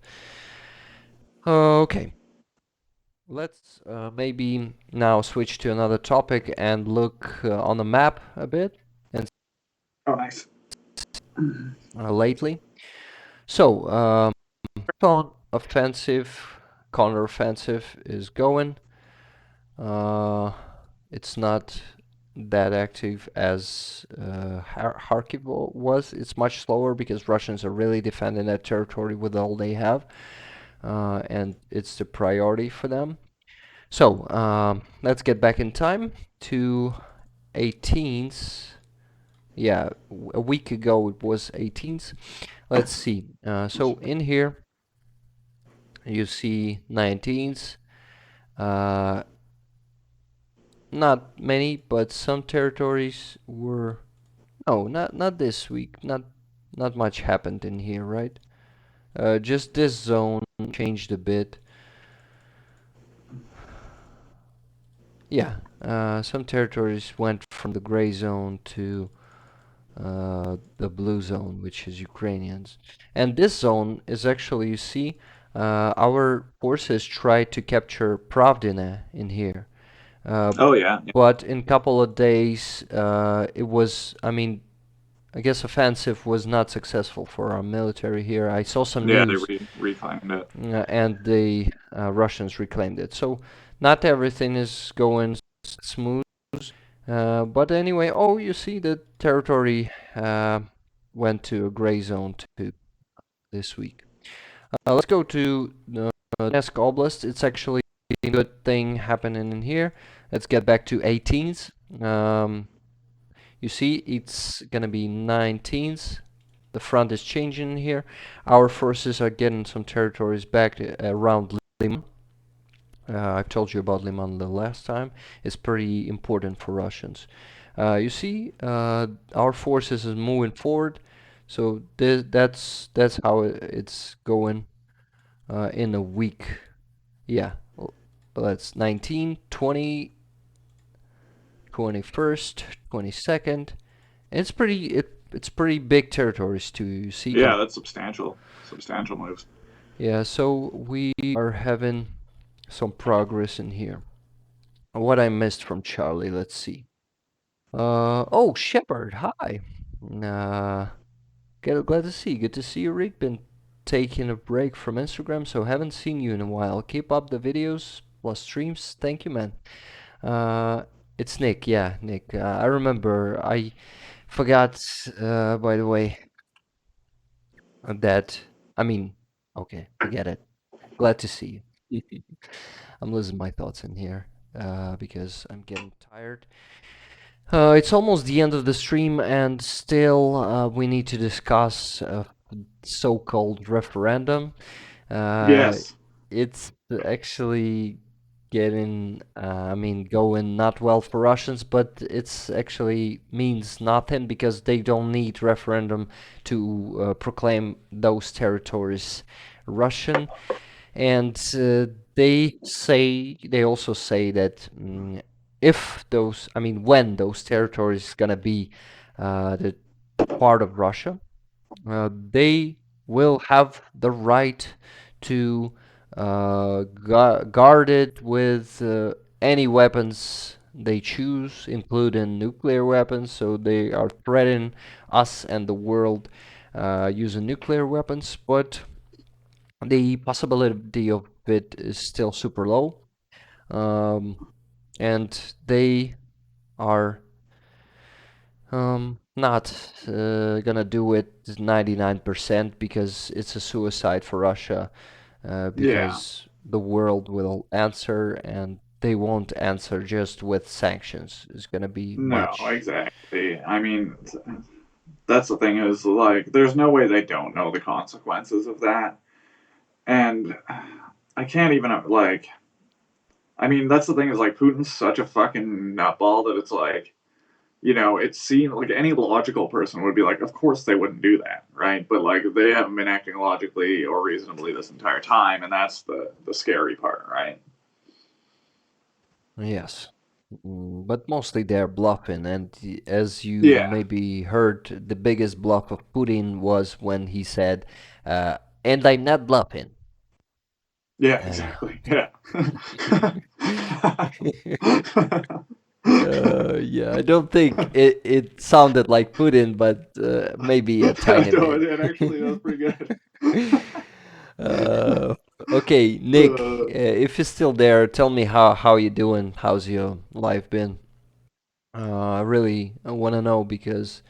Okay, let's maybe now switch to another topic and look on the map a bit and Oh, nice. lately. So, on offensive, counteroffensive is going. Uh, it's not that active as Kharkiv was. It's much slower because Russians are really defending that territory with all they have, and it's the priority for them. So let's get back in time to 18th. Yeah, a week ago it was 18th. Let's see. So in here you see 19th. Uh, not many, but some territories were. No, not this week. Not much happened in here, right? Just this zone changed a bit. Yeah, some territories went from the gray zone to the blue zone, which is Ukrainians. And this zone is actually, you see, our forces tried to capture Pravdina in here. Uh, Oh yeah. but in a couple of days, it was, I mean, I guess offensive was not successful for our military here. I saw some Yeah. They news, reclaimed it. and the Russians reclaimed it. So not everything is going smooth. But anyway, oh, you see the territory went to a gray zone too this week. Let's go to the Donetsk Oblast. It's actually a good thing happening in here. Let's get back to 18th. You see, it's gonna be 19th. The front is changing here. Our forces are getting some territories back around Liman. I've told you about Liman the last time. It's pretty important for Russians. You see, our forces is moving forward, so that's how it's going in a week. Yeah, that's 19, 20, 21st, 22nd. It's pretty big territories too. You see, Yeah, that's substantial. Substantial moves. yeah. So we are having some progress in here. What I missed from Charlie, let's see. Oh, Shepard, hi. Uh, glad to see you. Good to see you, Rick. Been taking a break from Instagram, so haven't seen you in a while. Keep up the videos plus streams. Thank you, man. Uh, it's Nick. Yeah, Nick. I remember. I forgot. By the way, that. I mean, okay, forget it. Glad to see you. I'm losing my thoughts in here because I'm getting tired. It's almost the end of the stream, and still we need to discuss so-called referendum. Uh, Yes. it's actually getting, I mean, going not well for Russians, but it's actually means nothing because they don't need referendum to proclaim those territories Russian. And they also say that if those, I mean, when those territories gonna be the part of Russia, they will have the right to guarded with any weapons they choose, including nuclear weapons. So they are threatening us and the world using nuclear weapons, but the possibility of it is still super low. Um, and they are not gonna do it 99% because it's a suicide for Russia, Yeah. because the world will answer and they won't answer just with sanctions. It's gonna be No, much. exactly. I mean, that's the thing is like, there's no way they don't know the consequences of that, and I can't even like. I mean, that's the thing is like Putin's such a fucking nutball that it's like, it seems like any logical person would be like, of course they wouldn't do that, right? But like they haven't been acting logically or reasonably this entire time, and that's the scary part, right? Yes. But mostly they're bluffing, and as you Yeah, maybe heard, the biggest bluff of Putin was when he said, "And I'm not bluffing." yeah, Uh, exactly. Yeah. yeah, I don't think it sounded like Putin, but maybe a tiny No, bit. it actually was pretty good. uh, okay, Nick, uh, if you're still there, tell me how you doing? How's your life been? I really want to know because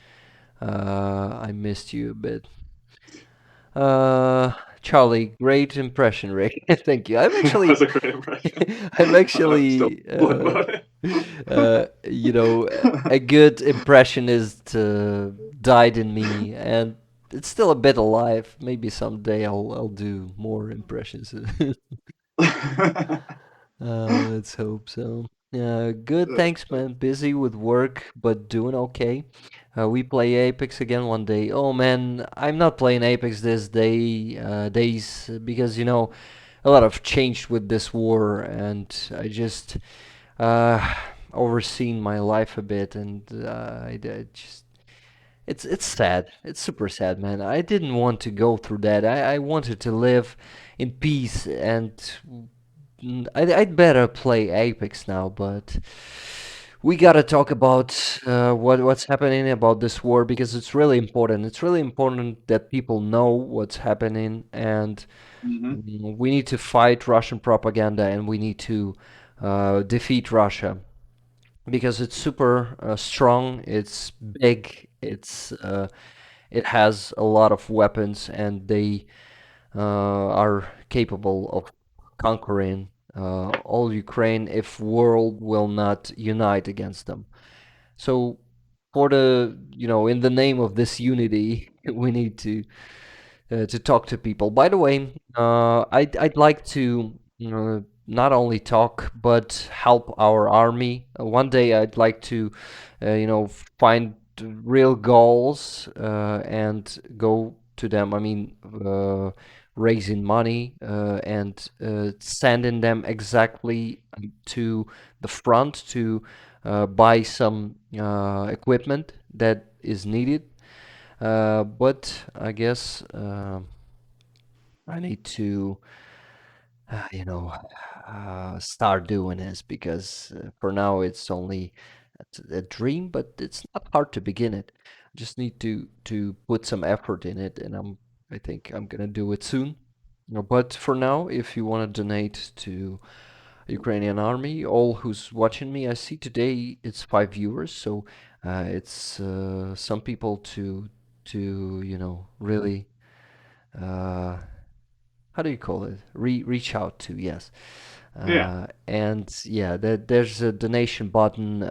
I missed you a bit. Uh, Charlie, great impression, Rick. Thank you. I'm it actually, was a great impression. I'm I'm still actually, blown about it. a good impressionist died in me, and it's still a bit alive. Maybe someday I'll do more impressions. Let's hope so. Good, thanks, man. Busy with work, but doing okay. We play Apex again one day. Oh man, I'm not playing Apex this days because a lot of changed with this war, and I just uh, overseen my life a bit, and I just it's sad. It's super sad, man. I didn't want to go through that. I wanted to live in peace, and I'd better play Apex now, but we gotta talk about what's happening about this war because it's really important. It's really important that people know what's happening, and Hmm. we need to fight Russian propaganda, and we need to defeat Russia because it's super strong. It's big. It has a lot of weapons, and they are capable of conquering all Ukraine if world will not unite against them. So for in the name of this unity, we need to talk to people. By the way, I'd like to not only talk but help our army. One day I'd like to, find real goals and go to them. I mean, raising money and sending them exactly to the front to buy some equipment that is needed, but I guess I need to, start doing this because for now it's only a dream, but it's not hard to begin it. I just need to put some effort in it, and I think I'm gonna do it soon. But for now, if you want to donate to Ukrainian army, all who's watching me, I see today it's 5 viewers, so it's some people to really uh, how do you call it? Reach out to, yes. Yeah. And yeah, there's a donation button.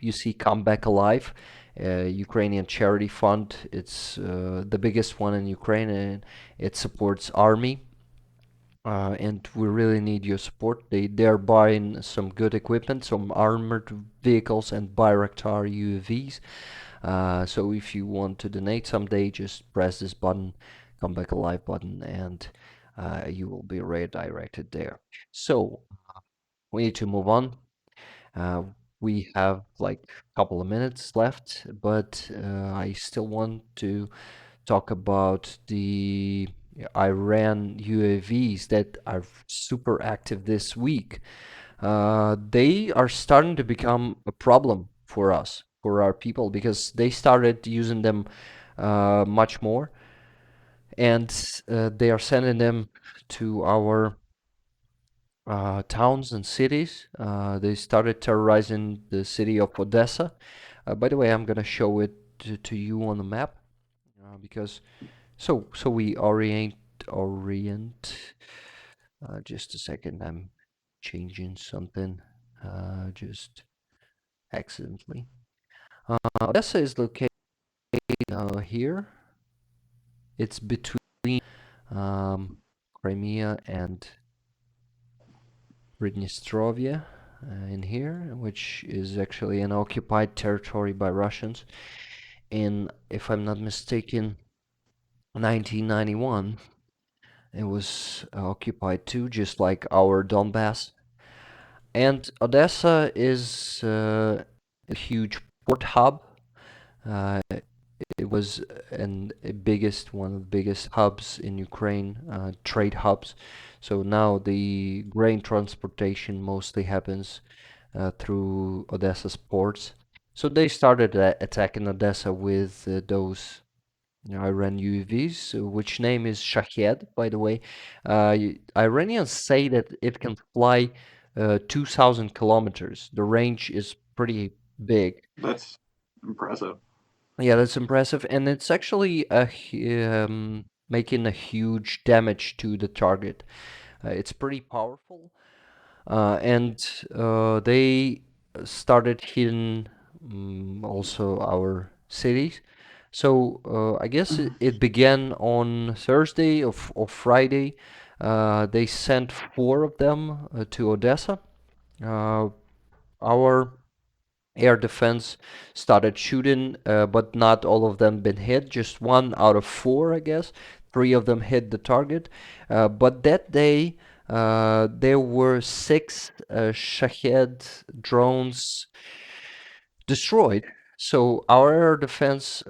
You see, Come Back Alive, Ukrainian charity fund. It's the biggest one in Ukraine, and it supports army. And we really need your support. They're buying some good equipment, some armored vehicles and Bayraktar UAVs. So if you want to donate someday, just press this button, Come Back Alive button, and you will be redirected there. So we need to move on. Uh, we have like a couple of minutes left, but I still want to talk about the Iran UAVs that are super active this week, they are starting to become a problem for us, for our people, because they started using them much more, and they are sending them to our towns and cities. They started terrorizing the city of Odessa. By the way, I'm gonna show it to you on the map because so we orient. Just a second, I'm changing something just accidentally. Odessa is located here. It's between Crimea and Pridnestrovia in here, which is actually an occupied territory by Russians. In, if I'm not mistaken, 1991, it was occupied too, just like our Donbass. And Odessa is a huge port hub. Uh, it was one of the biggest hubs in Ukraine, trade hubs. So now the grain transportation mostly happens through Odessa's ports. So they started attacking Odessa with those Iran UAVs, which name is Shahed, by the way. Iranians say that it can fly 2,000 kilometers. The range is pretty big. That's impressive. Yeah, that's impressive, and it's actually making a huge damage to the target. It's pretty powerful, and they started hitting also our cities. So I guess it began on Thursday or Friday. They sent four of them to Odessa. Uh, our air defense started shooting, but not all of them been hit. Just one out of four, I guess. Three of them hit the target. But that day, there were six Shahed drones destroyed. So our air defense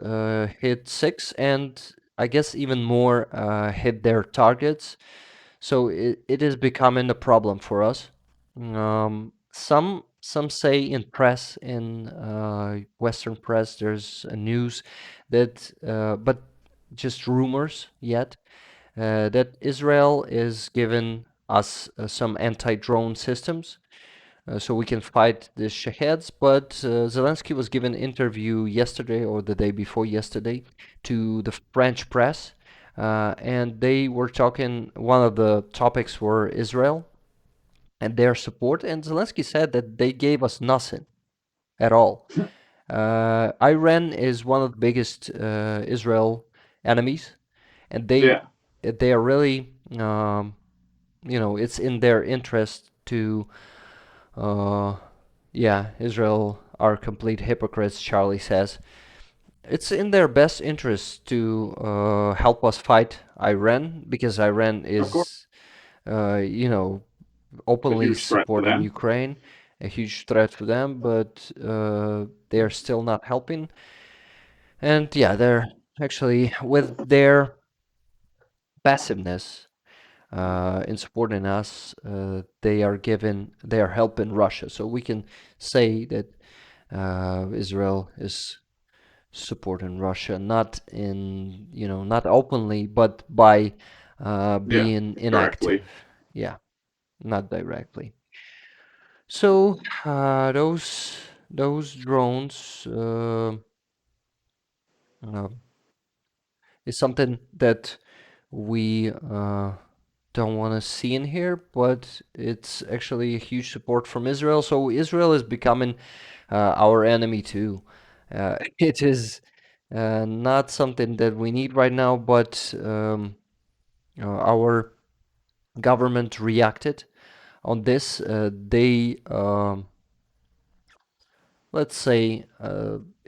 hit six, and I guess even more hit their targets. So it is becoming a problem for us. Some say in press, in Western press, there's a news that, but just rumors yet, that Israel is giving us some anti-drone systems so we can fight the Shaheeds. But Zelensky was given an interview yesterday or the day before yesterday to the French press, and they were talking. One of the topics were Israel and their support, and Zelensky said that they gave us nothing at all. Iran is one of the biggest Israel enemies, and Yeah. they are really, it's in their interest to yeah, Israel are complete hypocrites, Charlie says. It's in their best interest to help us fight Iran because Iran Of course. is, you know, A openly huge threat to supporting them. Ukraine, a huge threat for them, but they are still not helping. And yeah, they're actually, with their passiveness in supporting us, they are helping Russia. So we can say that Israel is supporting Russia, not in, not openly, but by Yeah. being inactive. Directly. Yeah, not directly. So those drones uh, is something that we don't want to see in here, but it's actually a huge support from Israel. So Israel is becoming our enemy too. It is not something that we need right now, but our government reacted on this. They, let's say,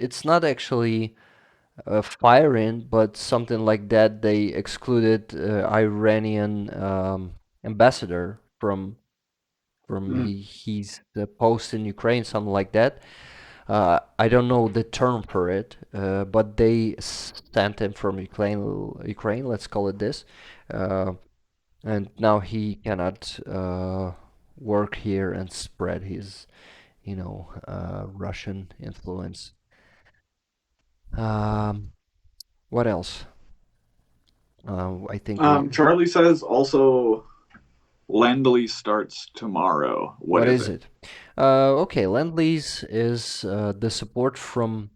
it's not actually firing, but something like that. They excluded Iranian ambassador from Mm. he's the post in Ukraine, something like that. I don't know the term for it, but they sent him from Ukraine. Let's call it this. uh, and now he cannot work here and spread his, Russian influence. Um, what else? I think we. Charlie says also Lend-Lease starts tomorrow. What What is is it? it? Okay, Lend-Lease is the support from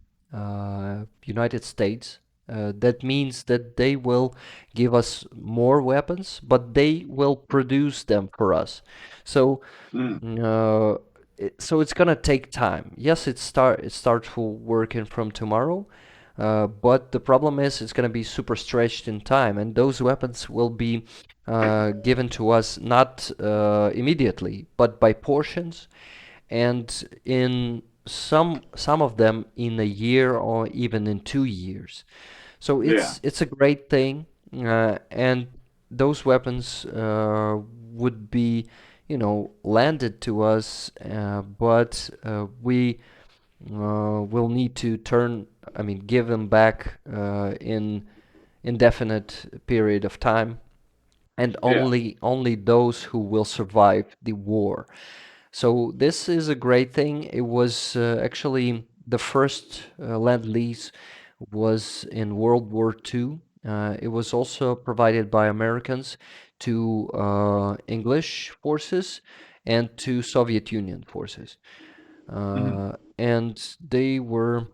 United States. That means that they will give us more weapons, but they will produce them for us. So, Mm, uh, so it's gonna take time. Yes, it starts working from tomorrow, but the problem is it's gonna be super stretched in time, and those weapons will be given to us not immediately, but by portions, and in some of them in a year or even in 2 years. So yeah, it's a great thing, and those weapons would be, landed to us, but we will need to give them back in indefinite period of time, and yeah. only those who will survive the war. So this is a great thing. It was actually the first land lease was in World War II. It was also provided by Americans to English forces and to Soviet Union forces. Mm, And they were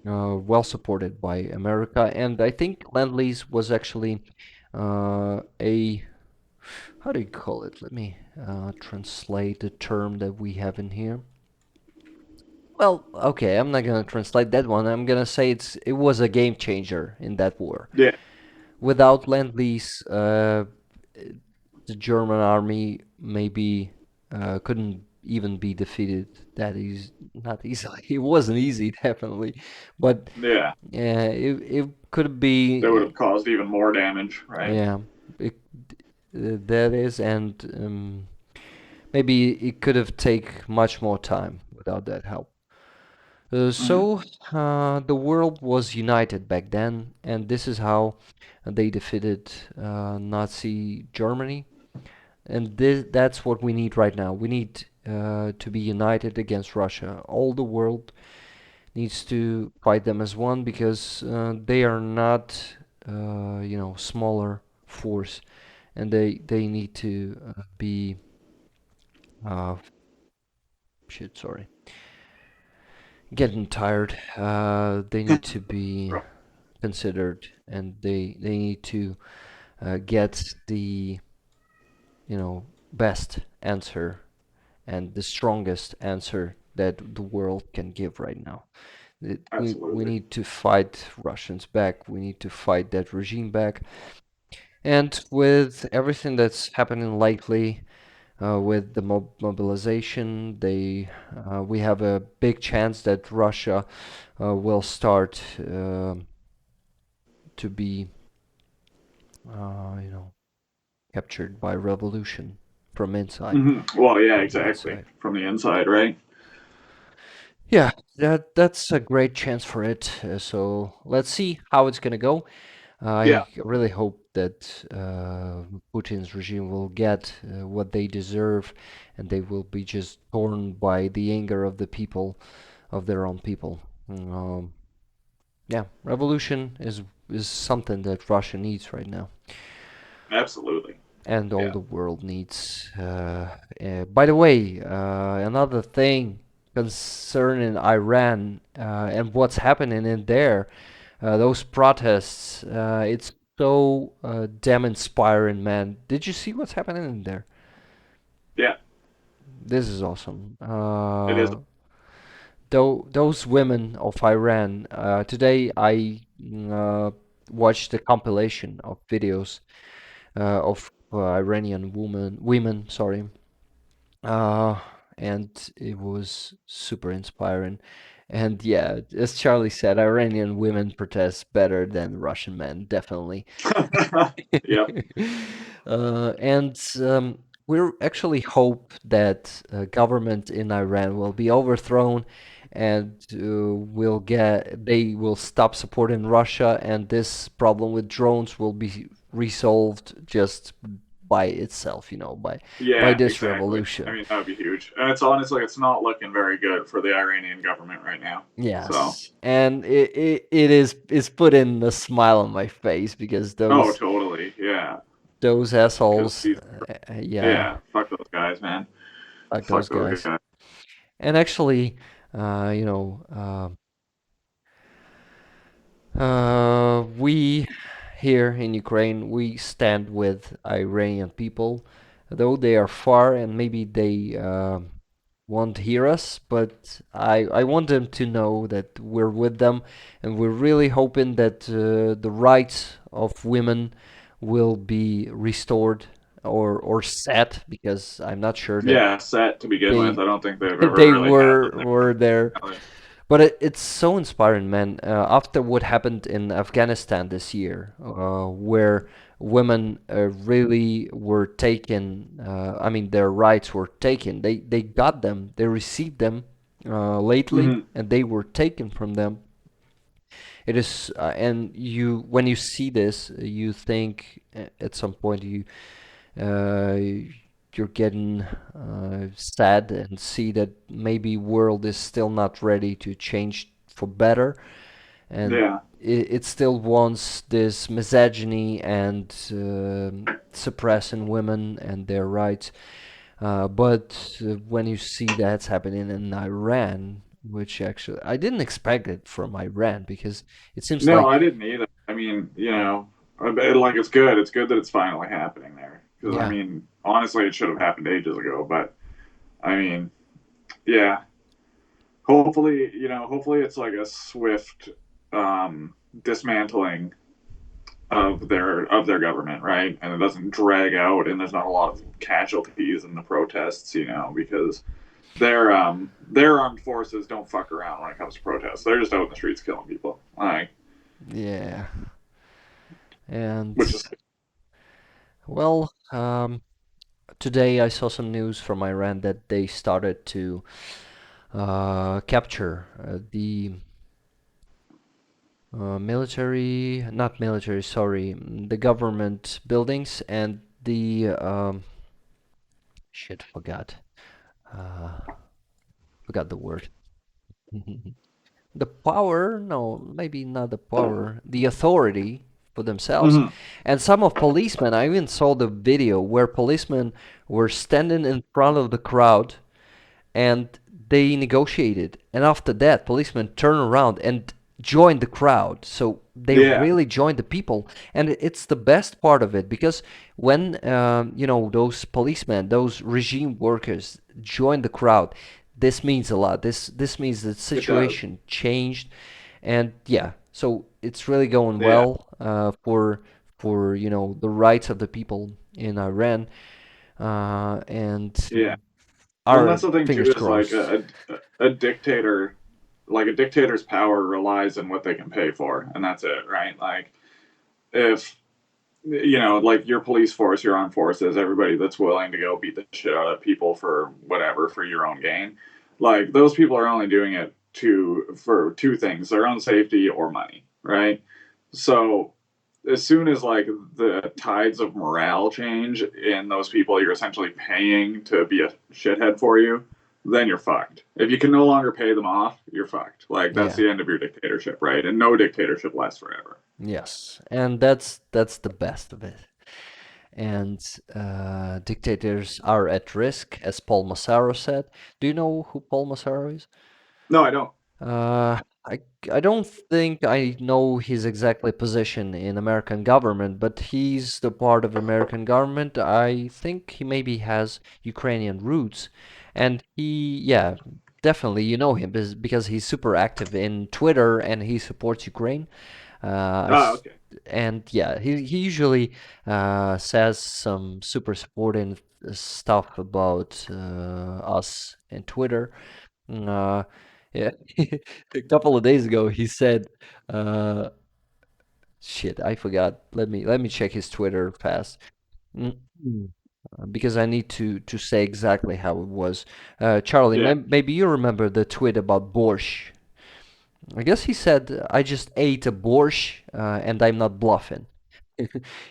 well supported by America. And I think Land Lease was actually a, how do you call it? Let me translate the term that we have in here. Well, okay, I'm not gonna translate that one. I'm gonna say it was a game changer in that war. yeah, Without Lend Lease, the German army maybe couldn't even be defeated that easy, not easily. It wasn't easy, definitely, but yeah. it could That would be, have caused even more damage, right? yeah, it, that is, and maybe it could have take much more time without that help. Hmm. So the world was united back then, and this is how they defeated Nazi Germany. And that's what we need right now. We need to be united against Russia. All the world needs to fight them as one, because they are not, smaller force, and they need to be, uh, shit, sorry, getting tired. They need to be considered, and they need to get the, best answer and the strongest answer that the world can give right now. We Absolutely. need to fight Russians back. We need to fight that regime back. And with everything that's happening lately, with the mobilization, we have a big chance that Russia will start to be, you know, captured by revolution from inside, Well, yeah, from the exactly. inside. From the inside, right? Yeah, that's a great chance for it. So let's see how it's gonna go. Yeah, I really hope that Putin's regime will get what they deserve, and they will be just torn by the anger of the people, of their own people. Yeah, revolution is something that Russia needs right now, absolutely. and all Yeah. the world needs. By the way, another thing concerning Iran and what's happening in there, those protests, it's so damn inspiring, man. Did you see what's happening in there? Yeah, This is awesome. it is. Though those women of Iran, today I watched a compilation of videos of Iranian women, sorry, uh, and it was super inspiring. And yeah, as Charlie said, Iranian women protest better than Russian men, definitely. Yep. And we actually hope that government in Iran will be overthrown, and they will stop supporting Russia, and this problem with drones will be resolved just by itself, by Yeah, this exactly. I revolution. mean, that would be huge. And it's honestly, it's not looking very good for the Iranian government right now. So, Yes, and it is putting a smile on my face because oh, those totally. Yeah. those Because assholes, these, yeah, yeah, fuck those guys, man. like those Fuck those guys. guys. And actually, uh, you know, uh, we here in Ukraine, we stand with Iranian people, though they are far and maybe they won't hear us, but I want them to know that we're with them, and we're really hoping that the rights of women will be restored or set, because I'm not sure that Yeah, set to begin with. they I don't think they've ever they really had were them were there. there. But it's so inspiring, man. After what happened in Afghanistan this year, where women really were taken, I mean, their rights were taken. They got them, they received them lately, Hmm. and they were taken from them. It is, and when you see this, you think at some point uh, you're getting sad and see that maybe world is still not ready to change for better, and Yeah. it still wants this misogyny and suppressing women and their rights. But when you see that's happening in Iran, which actually I didn't expect it from Iran, because it seems No, like, I didn't either. I mean, like it's good. It's good that it's finally happening there. Because I yeah, mean, honestly, it should have happened ages ago. But I mean, yeah. Hopefully, hopefully it's like a swift dismantling of their government, right? And it doesn't drag out, and there's not a lot of casualties in the protests, because their armed forces don't fuck around when it comes to protests. They're just out in the streets killing people, like, yeah, and which is well, today I saw some news from Iran that they started to capture the not military, sorry, the government buildings and the shit, uh, forgot the word. The power, no, maybe not the power, the authority for themselves. mm-hmm. And some of policemen, I even saw the video where policemen were standing in front of the crowd and they negotiated. And after that, policemen turned around and joined the crowd. So they Yeah, really joined the people, and it's the best part of it, because when those policemen, those regime workers, join the crowd, this means a lot. This means the it does. situation changed, and yeah, so it's really going Yeah, well for the rights of the people in Iran, and yeah. Well, and our that's the thing too fingers is like crossed. a dictator, like a dictator's power relies on what they can pay for, and that's it, right? Like if like your police force, your armed forces, everybody that's willing to go beat the shit out of people for whatever, for your own gain, like those people are only doing it for two things: their own safety or money, right? So as soon as like the tides of morale change in those people you're essentially paying to be a shithead for you, then you're fucked. If you can no longer pay them off, you're fucked. Like that's Yeah. the end of your dictatorship, right? And no dictatorship lasts forever. Yes, and that's the best of it. And dictators are at risk, as Paul Massaro said. Do you know who Paul Massaro is? No, I don't. Uh, I I don't think I know his exactly position in American government, but he's the part of American government. I think he maybe has Ukrainian roots, and yeah, definitely you know him because he's super active in Twitter and he supports Ukraine. Uh, I Ah, s- okay. and yeah, he usually says some super supporting stuff about us in Twitter. Uh, yeah, a couple of days ago he said, uh, "Shit, I forgot. Let me check his Twitter fast." Mm, mm. because I need to say exactly how it was. Charlie, Yeah. maybe you remember the tweet about borscht. I guess he said, "I just ate a borscht, and I'm not bluffing."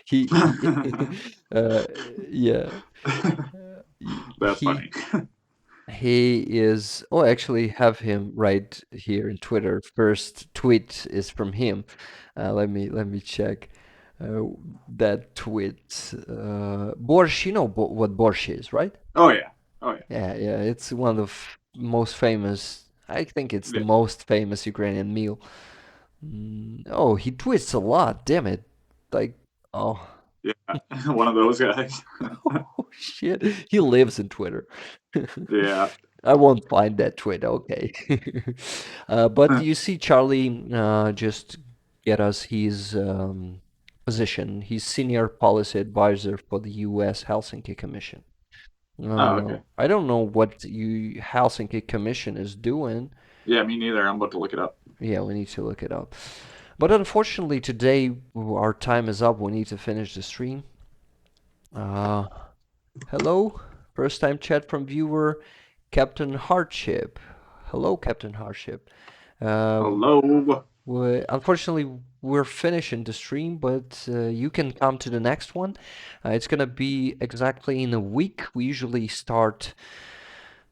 he uh, yeah, That's he funny. he is. Oh, I actually have him right here in Twitter. First tweet is from him. Let me check uh, that tweet. Borscht, you know what borscht is, right? Oh yeah. Oh yeah. Yeah, it's one of most famous. I think it's the Yeah. most famous Ukrainian meal. Oh, he tweets a lot. Damn it! Like, oh, Yeah. One of those guys. oh shit, he lives in Twitter. Yeah. I won't find that tweet. Okay, but you see, Charlie just get us his position. He's senior policy advisor for the U.S. Helsinki Commission. Oh, okay. I don't know what you Helsinki Commission is doing. Yeah, me neither. I'm about to look it up. Yeah, we need to look it up. But unfortunately, today our time is up. We need to finish the stream. Uh, hello, first time chat from viewer Captain Hardship. Hello, Captain Hardship. Uh, Hello. unfortunately, we're finishing the stream, but you can come to the next one. It's gonna be exactly in a week. We usually start.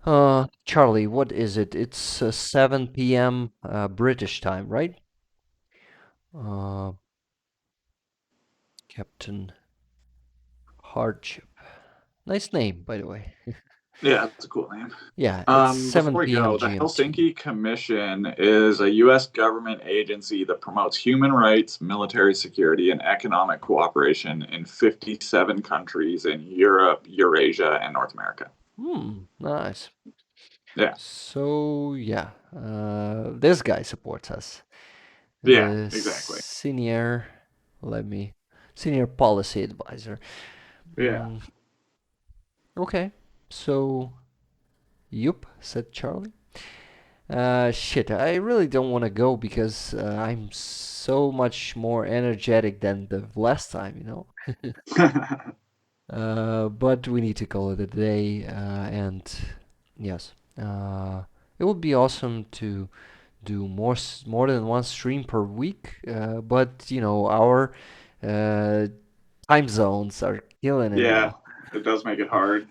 Charlie, what is it? It's 7 p.m. British time, right? Uh, Captain Hardship. Nice name, by the way. Yeah, that's a cool name. Yeah, it's 7 Before we p.m. go, the GMT. Helsinki Commission is a U.S. government agency that promotes human rights, military security, and economic cooperation in 57 countries in Europe, Eurasia, and North America. Nice. Yeah. So, yeah, this guy supports us. Yeah, The exactly. let me, senior policy advisor. Yeah. Mm, okay, so, yup, said Charlie. Shit, I really don't want to go because I'm so much more energetic than the last time, you know? But we need to call it a day, and yes, it would be awesome to do more than one stream per week. But you know, our uh, time zones are killing it Yeah, now. it does make it hard.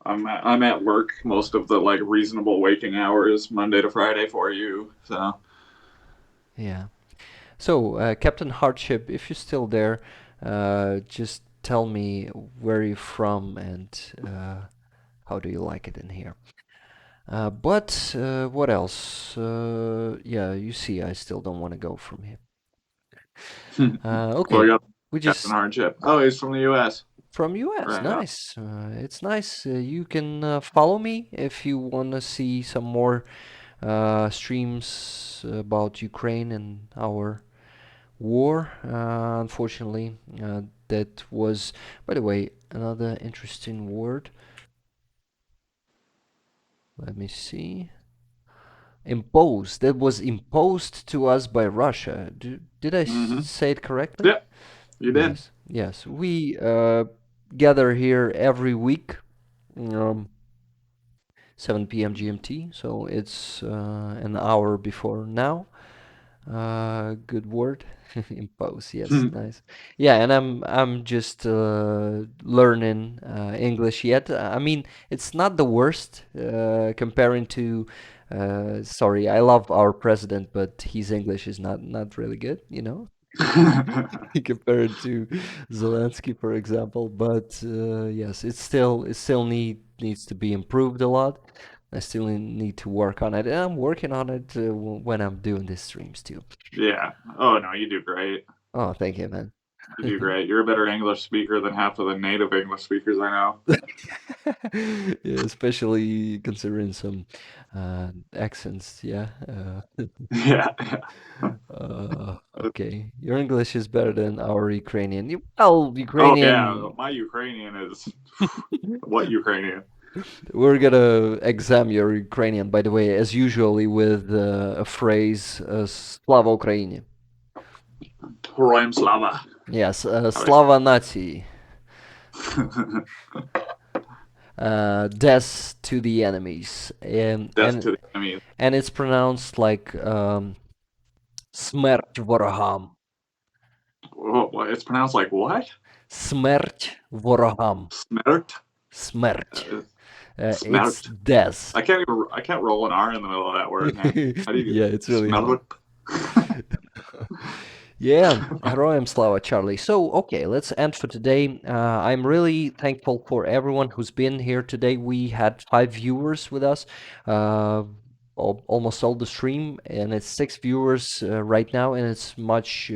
I'm at work most of the like reasonable waking hours Monday to Friday for you. So Yeah. So, Captain Hardship, if you're still there, just tell me where you're from and how do you like it in here. But what else? Yeah, you see, I still don't want to go from here. well, we Okay, got we Captain just Hardship. Oh, he's from the U.S. from US. Right on. Nice. It's nice. You can follow me if you want to see some more streams about Ukraine and our war. Unfortunately, that was, by the way, another interesting word. Let me see. Imposed. That was imposed to us by Russia. Did I Mm-hmm. say it correctly? Yep, you did. Yes. Yes. We gather here every week, um, 7 p.m. GMT. So it's an hour before now. Good word. Impose, yes, nice. Yeah, and I'm just learning English yet. I mean, it's not the worst comparing to. Sorry, I love our president, but his English is not really good, you know, compared to Zelensky, for example. But yes, it still needs to be improved a lot. I still need to work on it, and I'm working on it when I'm doing these streams too. Yeah. Oh no, you do great. Oh, thank you, man. You do great. You're a better English speaker than half of the native English speakers I know. Yeah, especially considering some accents. Yeah. Yeah. Okay. Your English is better than our Ukrainian. Well, Oh yeah, Ukrainian. my Ukrainian is what Ukrainian? We're gonna exam your Ukrainian, by the way, as usually with a phrase, Slava Ukraini. Heroim slava. Yes, How do I say? Slava Nazi. Death to the enemies, Death to the enemy. and it's pronounced like Smert Voraham. Oh, it's pronounced like what? Smert Voraham. Smert. Smert. It's Smert. death. I can't roll an R in the middle of that word, man. How do you Yeah, it's really hard. smert? Yeah, Heroem Slava, Charlie. So, okay, let's end for today. I'm really thankful for everyone who's been here today. We had 5 viewers with us, almost all the stream, and it's 6 viewers right now, and it's much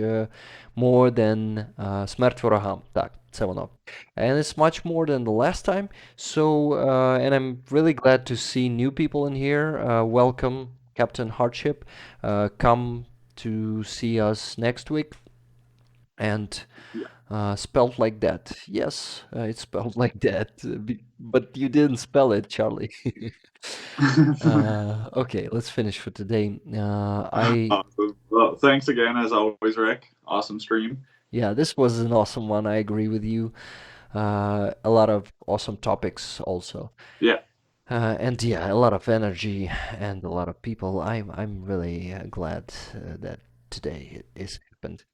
more than Smert Voraham. Tak, 7 and it's much more than the last time. So, and I'm really glad to see new people in here. Welcome, Captain Hardship. Come to see us next week. And spelled like that. Yes, it's spelled like that. But you didn't spell it, Charlie. Okay, let's finish for today. Awesome. Well, thanks again, as always, Rick. Awesome stream. Yeah, this was an awesome one. I agree with you. A lot of awesome topics also. Yeah. And yeah, a lot of energy and a lot of people. I'm really glad that today it is happened.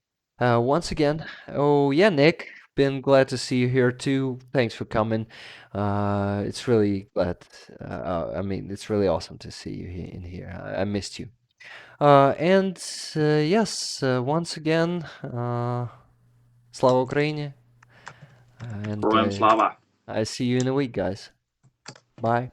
Once again, oh yeah, Nick, been glad to see you here too. Thanks for coming. It's really glad. I mean, it's really awesome to see you in here. I missed you. And yes, once again, Slava Ukraini. And Slava. I see you in a week, guys. Bye.